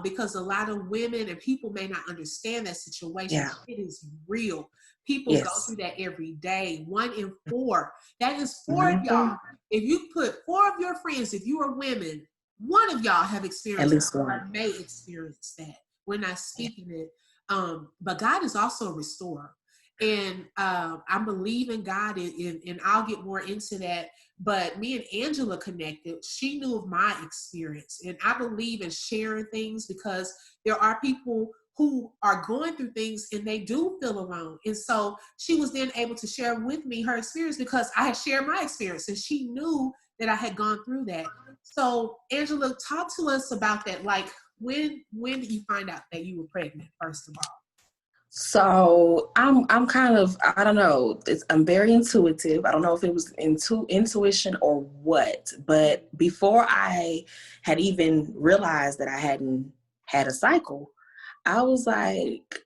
Because a lot of women and people may not understand that situation. Yeah. It is real. People go Yes. through that every day. 1 in 4. That is 4 of Mm-hmm. y'all. If you put 4 of your friends, if you are women, one of y'all have At experienced least one. or may experience that. We're not Yeah. speaking it. But God is also a restorer. And I believe in God, and I'll get more into that. But me and Angela connected. She knew of my experience. And I believe in sharing things because there are people who are going through things and they do feel alone. And so she was then able to share with me her experience because I had shared my experience and she knew that I had gone through that. So Angela, talk to us about that. Like, when did you find out that you were pregnant, first of all? So I'm kind of, I don't know. I'm very intuitive. I don't know if it was intuition or what, but before I had even realized that I hadn't had a cycle, I was like,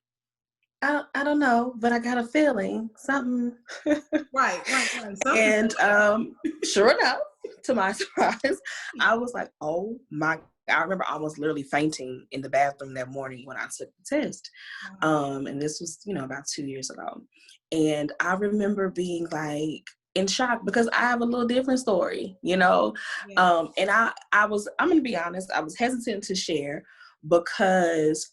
I don't know, but I got a feeling something. Right. Something. And sure enough, to my surprise, I was like, oh my. I remember almost literally fainting in the bathroom that morning when I took the test. And this was, about 2 years ago. And I remember being like in shock because I have a little different story, Yeah. And I'm going to be honest, I was hesitant to share because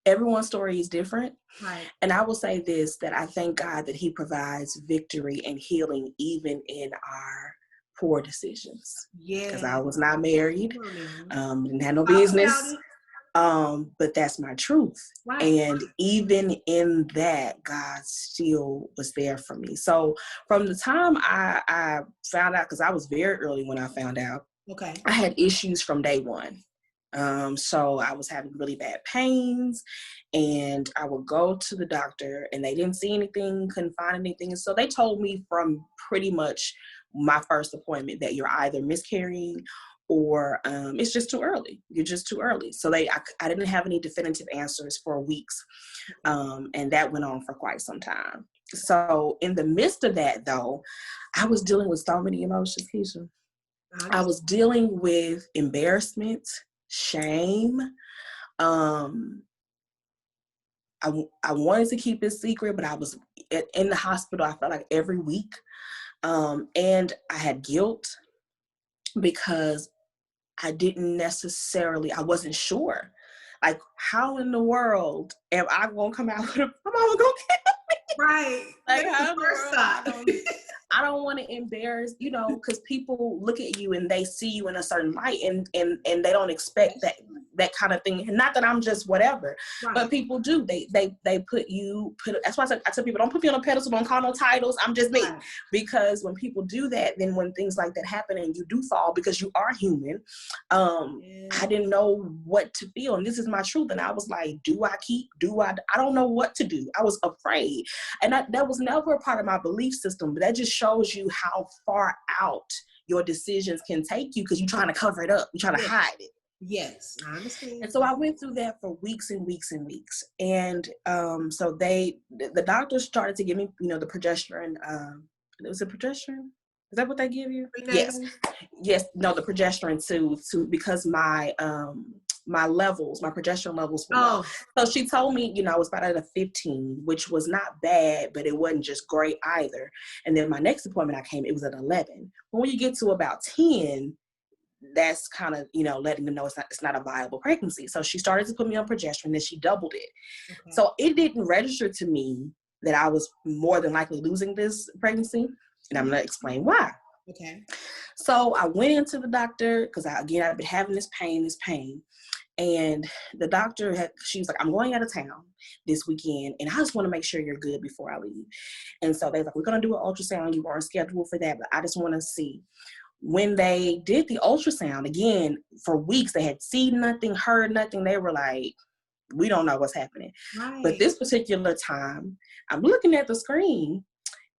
everyone's story is different. Right. And I will say this, that I thank God that he provides victory and healing even in our poor decisions. Because I Yeah. was not married, Come on now. didn't have no Talk about business. it. But that's my truth. Right. And even in that, God still was there for me. So from the time I found out, because I was very early when I found out, Okay. I had issues from day one. So I was having really bad pains, and I would go to the doctor and they didn't see anything, couldn't find anything. So they told me from pretty much my first appointment that you're either miscarrying or it's just too early. You're just too early. So I didn't have any definitive answers for weeks. And that went on for quite some time. So in the midst of that, though, I was dealing with so many emotions, Keisha. I was dealing with embarrassment, shame. I wanted to keep it secret, but I was in the hospital, I felt like every week. And I had guilt because I wasn't sure. Like, how in the world am I going to come out with my mama going to kill me? Right. Like, how in the world? I don't want to embarrass, because people look at you and they see you in a certain light, and they don't expect that kind of thing. And not that I'm just whatever, right. But people do. They that's why I tell people, don't put me on a pedestal, don't call no titles. I'm just me. Right. Because when people do that, then when things like that happen and you do fall, because you are human, I didn't know what to feel. And this is my truth. And I was like, I don't know what to do. I was afraid. And that was never a part of my belief system, but that just shows you how far out your decisions can take you, because you're trying to cover it up. You're trying to hide it. Yes, I understand. And so I went through that for weeks and weeks and weeks. And so the doctors started to give me, the progesterone. Was it progesterone? Is that what they give you? Prenatal? Yes. No, the progesterone to because my progesterone levels were low. So she told me, I was about at a 15, which was not bad, but it wasn't just great either. And then my next appointment it was at 11. But when you get to about 10, that's kind of, letting them know it's not a viable pregnancy. So she started to put me on progesterone, then she doubled it. Okay. So it didn't register to me that I was more than likely losing this pregnancy. And I'm going to explain why. Okay. So I went into the doctor because I've been having this pain. And the doctor she was like, I'm going out of town this weekend, and I just want to make sure you're good before I leave. And so they were like, we're going to do an ultrasound. You weren't scheduled for that, but I just want to see. When they did the ultrasound, again, for weeks, they had seen nothing, heard nothing. They were like, we don't know what's happening. Right. But this particular time, I'm looking at the screen,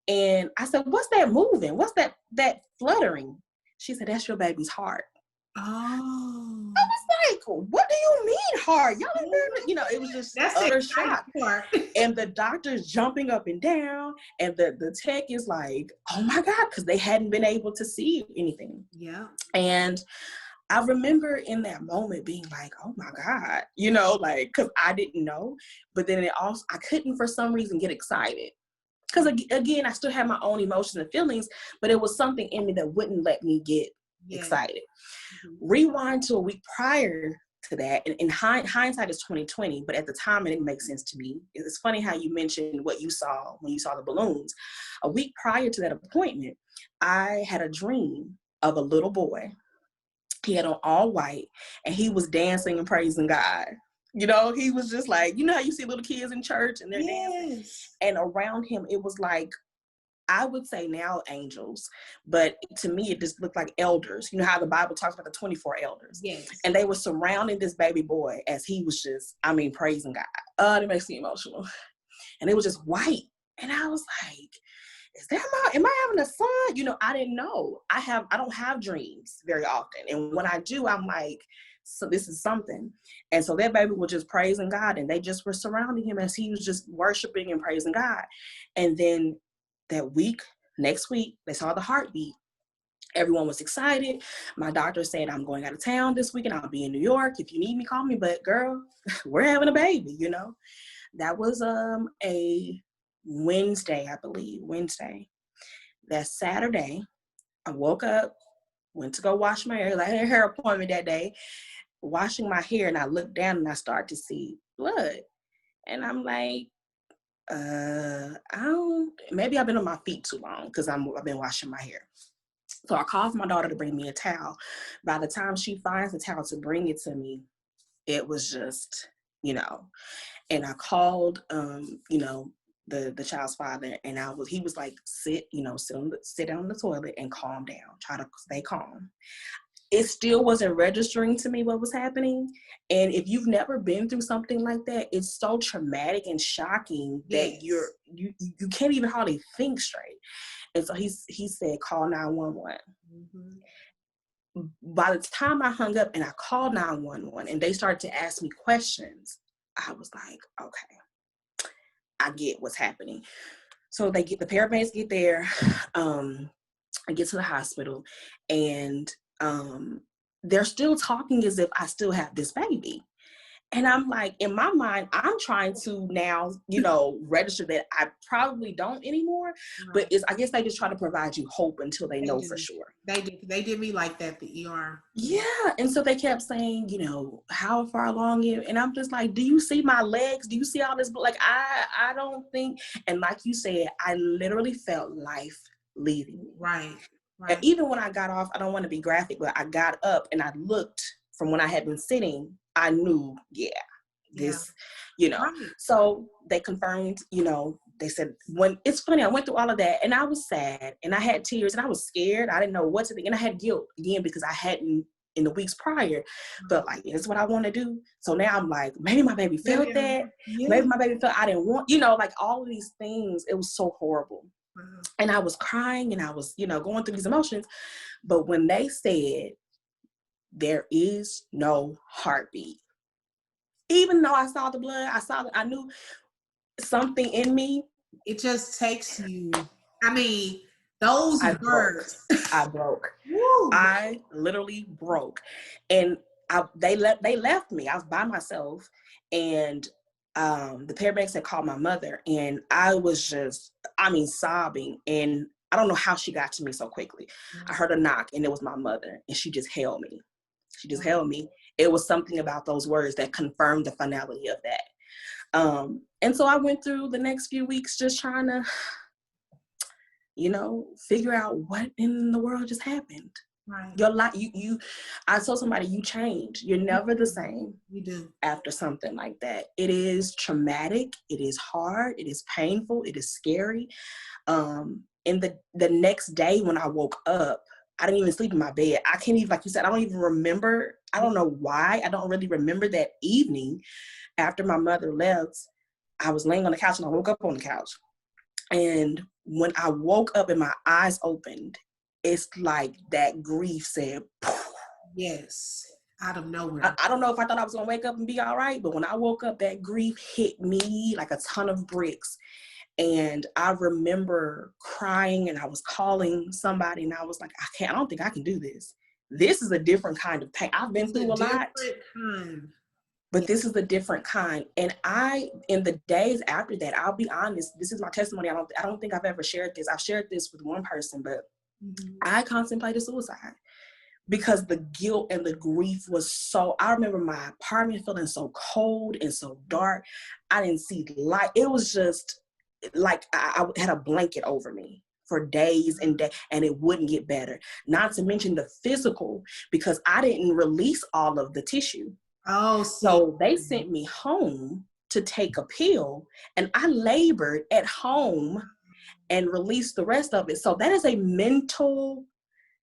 and I said, what's that moving? What's that fluttering? She said, that's your baby's heart. Oh. I was like, what do you mean heart? Y'all it was just utter shock. And the doctor's jumping up and down, and the tech is like, oh my God, because they hadn't been able to see anything. Yeah. And I remember in that moment being like, oh my God, because I didn't know. But then I couldn't for some reason get excited. Because again, I still had my own emotions and feelings, but it was something in me that wouldn't let me get excited. Mm-hmm. Rewind to a week prior to that, and in hindsight is 2020, but at the time it didn't make sense to me. It's funny how you mentioned what you saw when you saw the balloons. A week prior to that appointment, I had a dream of a little boy. He had on all white, and he was dancing and praising God. He was just like, how you see little kids in church and they're dancing. And around him, it was like, I would say now angels, but to me, it just looked like elders. You know how the Bible talks about the 24 elders? Yes. And they were surrounding this baby boy as he was just, praising God. It makes me emotional. And it was just white. And I was like, am I having a son? I didn't know. I don't have dreams very often. And when I do, I'm like, so this is something. And so that baby was just praising God, and they just were surrounding him as he was just worshiping and praising God. And then next week, they saw the heartbeat. Everyone was excited. My doctor said, I'm going out of town this weekend. I'll be in New York. If you need me, call me. But girl, we're having a baby, That was a Wednesday, I believe. That Saturday, I woke up, went to go wash my hair. I had a hair appointment that day, washing my hair, and I looked down and I started to see blood. And I'm like, maybe I've been on my feet too long because I've been washing my hair. So I called my daughter to bring me a towel. By the time she finds the towel to bring it to me, it was just, and I called, the child's father, and he was like, sit down on the toilet and calm down, try to stay calm. it still wasn't registering to me what was happening. And if you've never been through something like that, it's so traumatic and shocking that Yes. you can't even hardly think straight. And so he said, call 911. By the time I hung up and I called 911 and they started to ask me questions, I was like, okay, I get what's happening. So the paramedics get there. I get to the hospital, and they're still talking as if I still have this baby. And I'm like, in my mind, I'm trying to now, register that I probably don't anymore. Right. But I guess they just try to provide you hope until they know for sure. They did me like that, the ER. Yeah. And so they kept saying, how far along you? And I'm just like, do you see my legs? Do you see all this? Like, I don't think. And like you said, I literally felt life leaving me. Right. And even when I got off, I don't want to be graphic, but I got up and I looked from when I had been sitting, I knew, this. Right. So they confirmed, they said, when it's funny, I went through all of that and I was sad and I had tears and I was scared. I didn't know what to think. And I had guilt again, because I hadn't in the weeks prior, but like, is this what I want to do? So now I'm like, maybe my baby felt that. Yeah. Maybe my baby felt I didn't want, like all of these things. It was so horrible. And I was crying and I was, going through these emotions. But when they said there is no heartbeat, even though I saw the blood, I knew something in me. It just takes you. I mean, those words. I broke. Woo. I literally broke. And they left me. I was by myself. And the paramedics had called my mother, and I was just, sobbing. And I don't know how she got to me so quickly. Mm-hmm. I heard a knock, and it was my mother, and she just held me. Held me. It was something about those words that confirmed the finality of that. And so I went through the next few weeks just trying to, figure out what in the world just happened. Right. Your life, I told somebody, you change. You're never the same. You do. After something like that. It is traumatic. It is hard. It is painful. It is scary. And the next day when I woke up, I didn't even sleep in my bed. I can't even, like you said, I don't even remember. I don't know why. I don't really remember that evening after my mother left. I was laying on the couch and I woke up on the couch. And when I woke up and my eyes opened, it's like that grief said, poof. Yes, out of nowhere. I don't know if I thought I was going to wake up and be all right, but when I woke up, that grief hit me like a ton of bricks. And I remember crying and I was calling somebody and I was like, I don't think I can do this. This is a different kind of pain. I've been through a lot, but this is a different kind. And in the days after that, I'll be honest, this is my testimony. I don't think I've ever shared this. I've shared this with one person, but I contemplated suicide because the guilt and the grief was so, I remember my apartment feeling so cold and so dark. I didn't see light. It was just like I had a blanket over me for days and days, and it wouldn't get better. Not to mention the physical, because I didn't release all of the tissue. Oh, so they sent me home to take a pill, and I labored at home and released the rest of it. So that is a mental,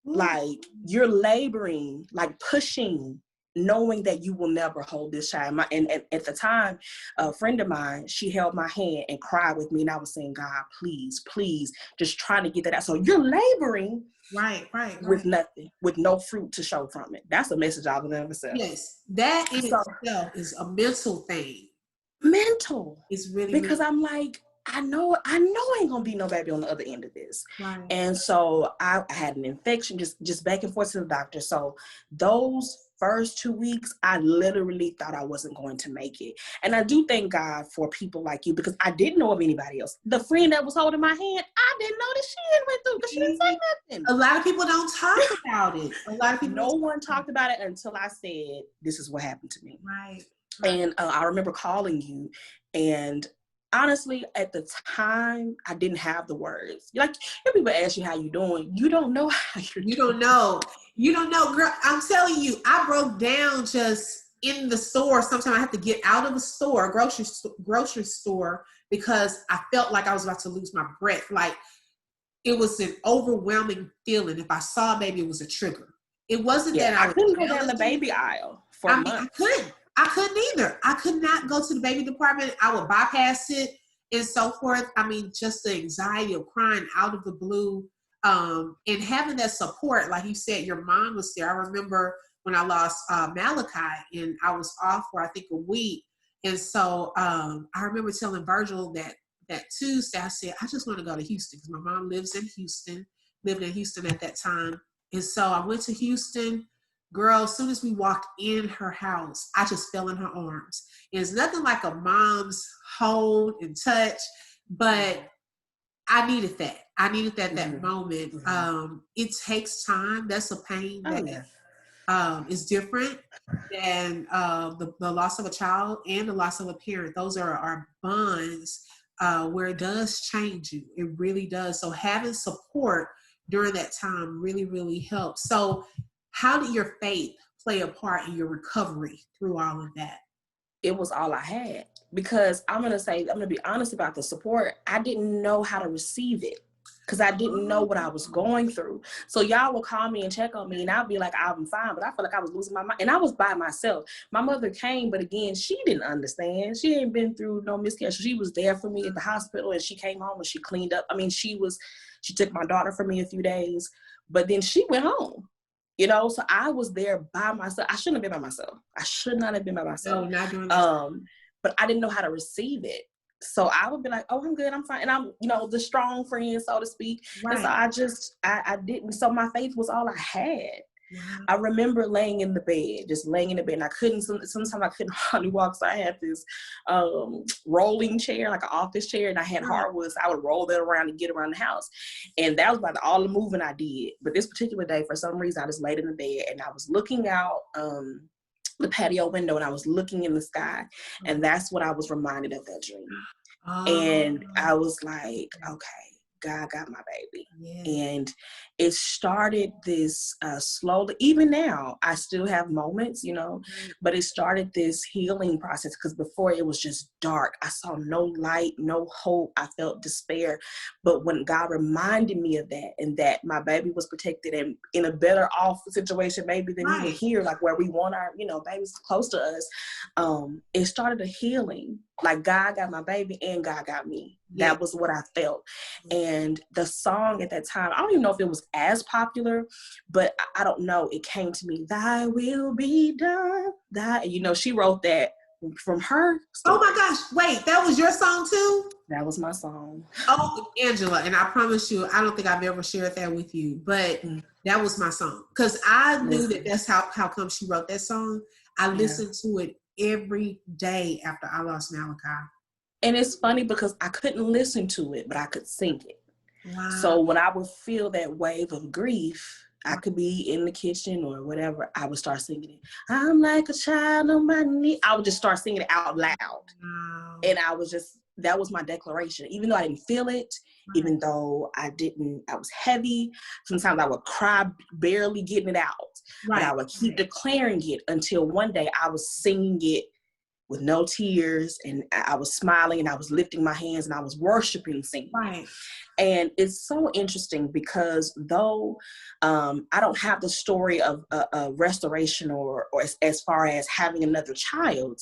like you're laboring, like pushing, knowing that you will never hold this child. And at the time, a friend of mine, she held my hand and cried with me. And I was saying, God, please, please, just trying to get that out. So you're laboring right. with nothing, with no fruit to show from it. That's a message I would never say. Yes, that in itself is a mental thing. Mental. It's really because I'm like, I know ain't gonna be no baby on the other end of this. Right. And so I had an infection, just back and forth to the doctor. So those first 2 weeks, I literally thought I wasn't going to make it. And I do thank God for people like you, because I didn't know of anybody else. The friend that was holding my hand, I didn't know that she went through, because she didn't say nothing. A lot of people don't talk about it. A lot of people. No one talked about it until I said, this is what happened to me. Right. And I remember calling you, and honestly, at the time, I didn't have the words. Like, if people ask you how you doing, you don't know how you're doing. You don't know, girl. I'm telling you, I broke down just in the store. Sometimes I have to get out of the store, grocery store, because I felt like I was about to lose my breath. Like, it was an overwhelming feeling. If I saw a baby, it was a trigger. It wasn't Yeah, that I I was couldn't go down jealous the or baby anything. aisle for I mean, months. I couldn't either. I could not go to the baby department. I would bypass it and so forth. I mean, just the anxiety of crying out of the blue, and having that support. Like you said, your mom was there. I remember when I lost Malachi, and I was off for I think a week, and so I remember telling Virgil that Tuesday I said I just want to go to Houston because my mom lived in Houston at that time, and so I went to Houston. Girl, as soon as we walked in her house, I just fell in her arms. It's nothing like a mom's hold and touch, but I needed that. I needed that moment. It takes time. That's a pain Oh, that yeah. is different than the loss of a child and the loss of a parent. Those are bonds where it does change you. It really does. So having support during that time really, really helps. So how did your faith play a part in your recovery through all of that? It was all I had, because I'm going to be honest about the support. I didn't know how to receive it because I didn't know what I was going through. So y'all will call me and check on me and I'll be like, I'm fine. But I feel like I was losing my mind, and I was by myself. My mother came, but again, she didn't understand. She ain't been through no miscarriage. She was there for me at the hospital, and she came home and she cleaned up. I mean, she took my daughter from me a few days, but then she went home. So I was there by myself. I shouldn't have been by myself. I should not have been by myself. No, not doing that. But I didn't know how to receive it. So I would be like, oh, I'm good, I'm fine. And I'm, the strong friend, so to speak. Right. And so I didn't, so my faith was all I had. Wow. I remember just laying in the bed, and I couldn't, sometimes I couldn't hardly walk. So I had this rolling chair, like an office chair, and I had hardwood. So I would roll that around and get around the house. And that was about all the moving I did. But this particular day, for some reason, I just laid in the bed and I was looking out the patio window, and I was looking in the sky. And that's what I was reminded of that dream. And I was like, okay, God got my baby. Yeah. And it started this slowly. Even now, I still have moments, but it started this healing process, because before it was just dark. I saw no light, no hope. I felt despair. But when God reminded me of that, and that my baby was protected and in a better off situation maybe than even here, like where we want our, babies close to us, it started a healing. Like God got my baby and God got me. Yeah. That was what I felt. And the song at that time, I don't even know if it was as popular, but I don't know. It came to me, thy will be done. She wrote that from her story. Oh my gosh. Wait, that was your song too? That was my song. Oh, Angela, and I promise you, I don't think I've ever shared that with you, but that was my song. Because I knew that's how come she wrote that song. I listened to it every day after I lost Malachi. And it's funny because I couldn't listen to it, but I could sing it. Wow. So when I would feel that wave of grief, I could be in the kitchen or whatever, I would start singing it. I'm like a child on my knee. I would just start singing it out loud. Wow. And that was my declaration. Even though I didn't feel it, even though I was heavy. Sometimes I would cry, barely getting it out. But I would keep declaring it until one day I was singing it with no tears, and I was smiling, and I was lifting my hands, and I was worshiping, singing. Right. And it's so interesting because though I don't have the story of a restoration or as far as having another child,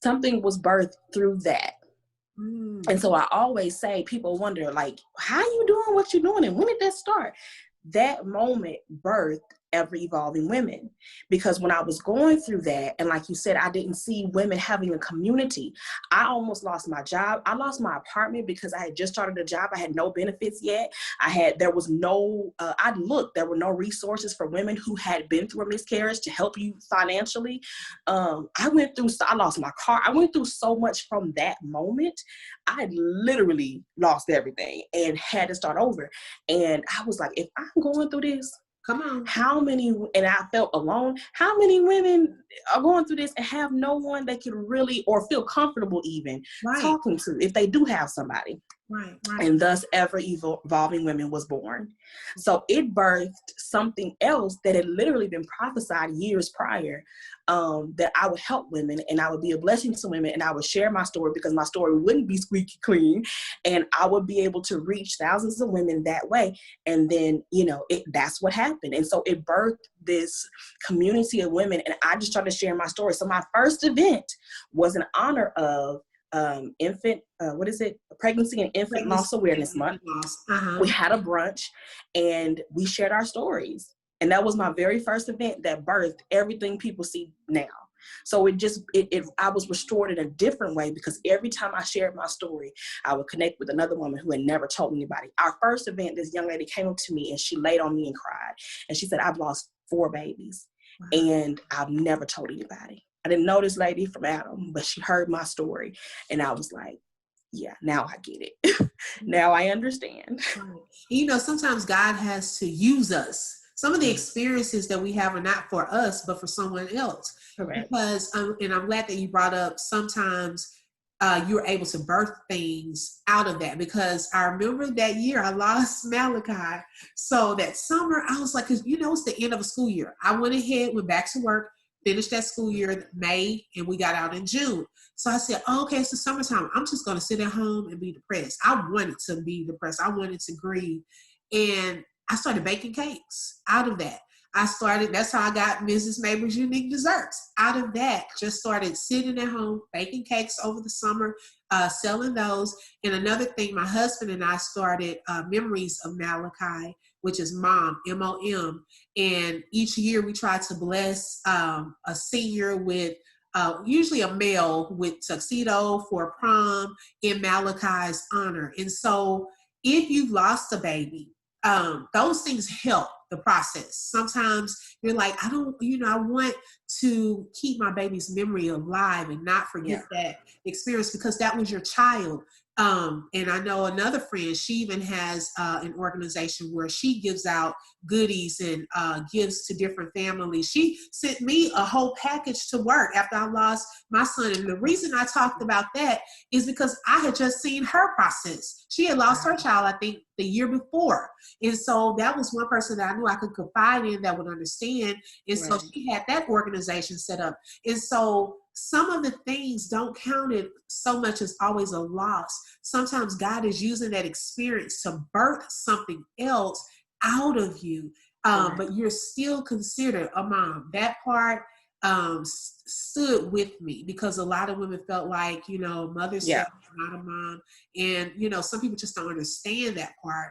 something was birthed through that. And so I always say, people wonder, like, how are you doing what you're doing, and when did that start? That moment birthed Ever Evolving Women, because when I was going through that, and like you said, I didn't see women having a community. I almost lost my job. I lost my apartment because I had just started a job. I had no benefits yet. there were no resources for women who had been through a miscarriage to help you financially. I lost my car. I went through so much from that moment. I literally lost everything and had to start over. And I was like, if I'm going through this, come on. And I felt alone. How many women are going through this and have no one they could really, or feel comfortable even talking to, if they do have somebody? Right. And thus Ever Evolving Women was born. So it birthed something else that had literally been prophesied years prior, that I would help women and I would be a blessing to women and I would share my story because my story wouldn't be squeaky clean and I would be able to reach thousands of women that way. And then, that's what happened. And so it birthed this community of women and I just started sharing my story. So my first event was in honor of pregnancy and infant loss awareness month. We had a brunch and we shared our stories. And that was my very first event that birthed everything people see now. So I was restored in a different way because every time I shared my story, I would connect with another woman who had never told anybody. Our first event, this young lady came up to me and she laid on me and cried. And she said, I've lost 4 babies and I've never told anybody. I didn't know this lady from Adam, but she heard my story. And I was like, yeah, now I get it. Now I understand. Right. Sometimes God has to use us. Some of the experiences that we have are not for us, but for someone else. Correct. Because, and I'm glad that you brought up, sometimes you're able to birth things out of that. Because I remember that year I lost Malachi. So that summer, I was like, because it's the end of a school year. I went back to work, finished that school year in May, and we got out in June. So I said, okay, it's the summertime. I'm just going to sit at home and be depressed. I wanted to be depressed. I wanted to grieve. And I started baking cakes out of that. That's how I got Mrs. Mabry's Unique Desserts. Out of that, just started sitting at home, baking cakes over the summer, selling those. And another thing, my husband and I started Memories of Malachi, which is MOM, M-O-M. And each year we try to bless a senior with usually a male with tuxedo for prom in Malachi's honor. And so if you've lost a baby, those things help the process. Sometimes you're like, I want to keep my baby's memory alive and not forget that experience because that was your child. And I know another friend, she even has an organization where she gives out goodies and gives to different families. She sent me a whole package to work after I lost my son. And the reason I talked about that is because I had just seen her process. She had lost her child, I think, the year before. And so that was one person that I knew I could confide in that would understand. And so she had that organization set up. And so some of the things don't count it so much as always a loss. Sometimes God is using that experience to birth something else out of you, but you're still considered a mom. That part stood with me because a lot of women felt like, mother's not a mom. And, some people just don't understand that part.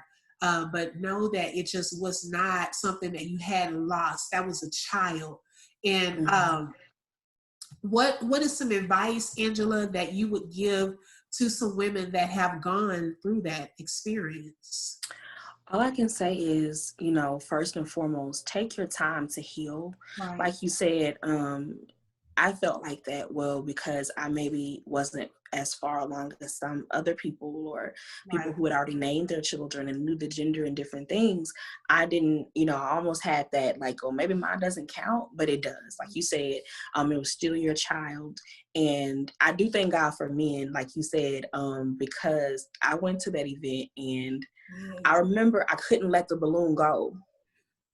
But know that it just was not something that you had lost. That was a child. And what is some advice, Angela, that you would give to some women that have gone through that experience? All I can say is, first and foremost, take your time to heal. Right. Like you said, I felt like that, because I maybe wasn't as far along as some other people or people who had already named their children and knew the gender and different things. I didn't, I almost had that like, maybe mine doesn't count, but it does. Like you said, it was still your child. And I do thank God for men, like you said, because I went to that event and I remember I couldn't let the balloon go.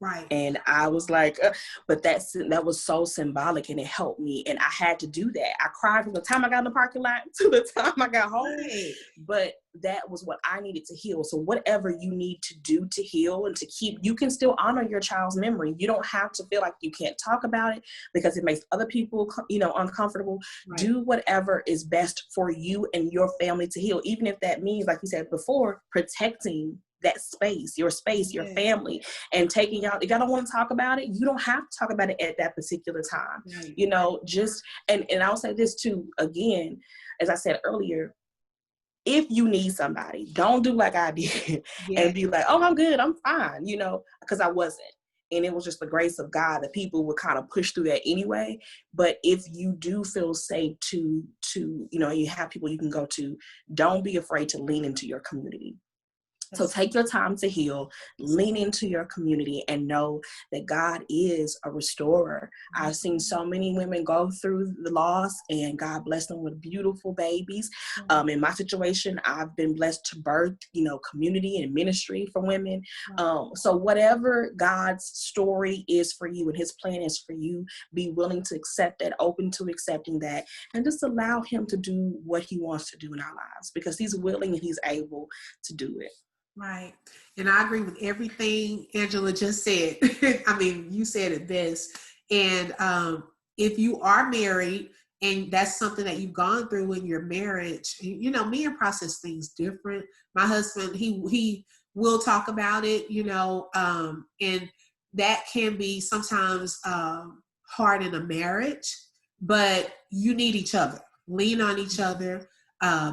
Right. And I was like, but that was so symbolic and it helped me. And I had to do that. I cried from the time I got in the parking lot to the time I got home. Right. But that was what I needed to heal. So whatever you need to do to heal and to keep, you can still honor your child's memory. You don't have to feel like you can't talk about it because it makes other people, uncomfortable. Right. Do whatever is best for you and your family to heal. Even if that means, like you said before, protecting that space, your family, and taking y'all. If y'all don't want to talk about it, you don't have to talk about it at that particular time. Right. Just, and I'll say this too, again, as I said earlier, if you need somebody, don't do like I did and be like, oh, I'm good, I'm fine, because I wasn't. And it was just the grace of God that people would kind of push through that anyway. But if you do feel safe to you have people you can go to, don't be afraid to lean into your community. So take your time to heal, lean into your community, and know that God is a restorer. I've seen so many women go through the loss and God bless them with beautiful babies. In my situation, I've been blessed to birth, community and ministry for women. So whatever God's story is for you and his plan is for you, be willing to accept that, open to accepting that, and just allow him to do what he wants to do in our lives, because he's willing and he's able to do it. Right. And I agree with everything Angela just said. I mean, you said it best. And if you are married and that's something that you've gone through in your marriage, men process things different. My husband, he will talk about it, and that can be sometimes hard in a marriage, but you need each other. Lean on each other.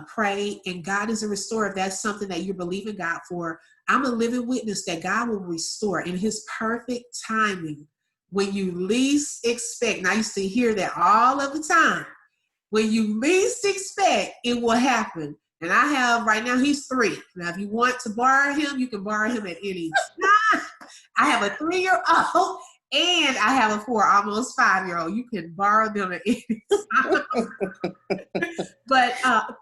Pray, and God is a restorer. If that's something that you're believing God for, I'm a living witness that God will restore in his perfect timing when you least expect. And I used to hear that all of the time. When you least expect, it will happen. And I have, right now, he's 3. Now, if you want to borrow him, you can borrow him at any time. I have a 3-year-old and I have a 4, almost 5-year-old. You can borrow them at any time. But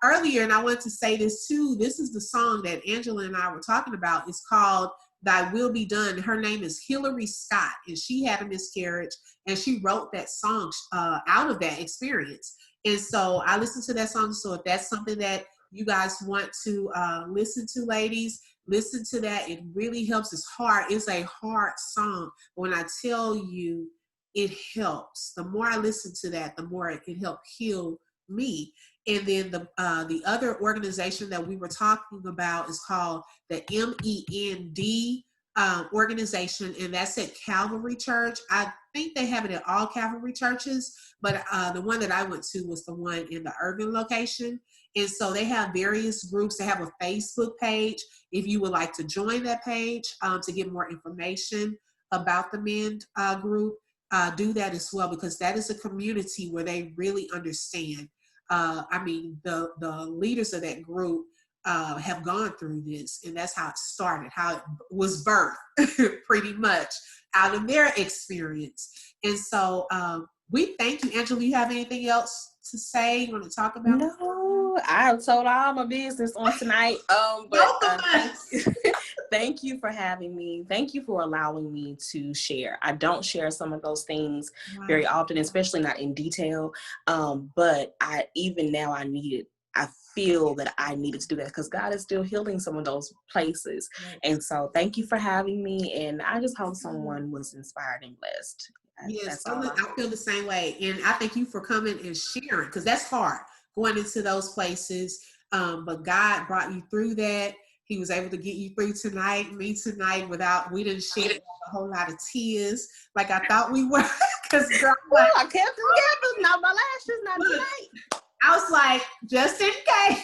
earlier, and I want to say this too, this is the song that Angela and I were talking about. It's called Thy Will Be Done. Her name is Hillary Scott, and she had a miscarriage, and she wrote that song out of that experience. And so I listened to that song. So if that's something that you guys want to listen to, ladies, listen to that. It really helps. It's hard. It's a hard song. But when I tell you, it helps. The more I listen to that, the more it helped heal me. And then the other organization that we were talking about is called the MEND organization, and that's at Calvary Church. I think they have it at all Calvary churches, but the one that I went to was the one in the urban location. And so they have various groups. They have a Facebook page. If you would like to join that page to get more information about the MEND group, do that as well, because that is a community where they really understand. The leaders of that group have gone through this, and that's how it started, how it was birthed pretty much out of their experience. And so we thank you. Angela, you have anything else to say? You want to talk about? No, I have told all my business on tonight. Thank you for having me. Thank you for allowing me to share. I don't share some of those things very often, especially not in detail. But I feel that I needed to do that because God is still healing some of those places. Right. And so thank you for having me. And I just hope someone was inspired and blessed. Yes, I feel the same way. And I thank you for coming and sharing, because that's hard, going into those places. But God brought you through that. He was able to get you through me tonight, we didn't shed a whole lot of tears like I thought we were. Because I kept together, not my lashes, not tonight. I was like, just in case.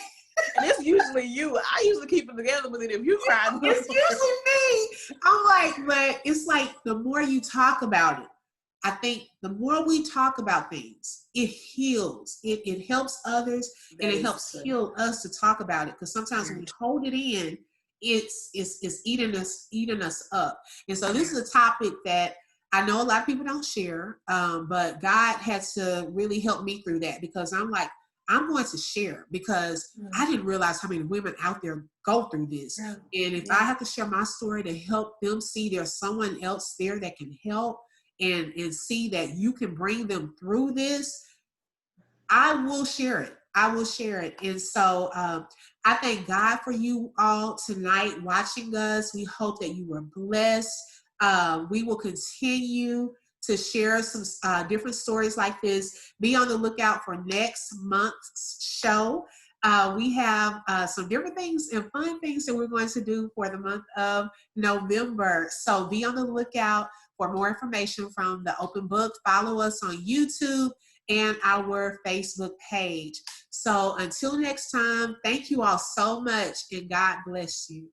And it's usually you. I usually keep it together, but then if you cry, it's usually me. I'm like, but it's like the more you talk about it, I think the more we talk about things, it heals. It helps others, and it helps heal us to talk about it. Because sometimes when we hold it in, it's eating us up. And so this is a topic that I know a lot of people don't share, but God had to really help me through that, because I'm like, I'm going to share, because I didn't realize how many women out there go through this. And if I have to share my story to help them see there's someone else there that can help, and see that you can bring them through this, I will share it. And so I thank God for you all tonight watching us. We hope that you were blessed. We will continue to share some different stories like this. Be on the lookout for next month's show. We have some different things and fun things that we're going to do for the month of November. So be on the lookout for more information from the Open Book. Follow us on YouTube and our Facebook page. So until next time, thank you all so much, and God bless you.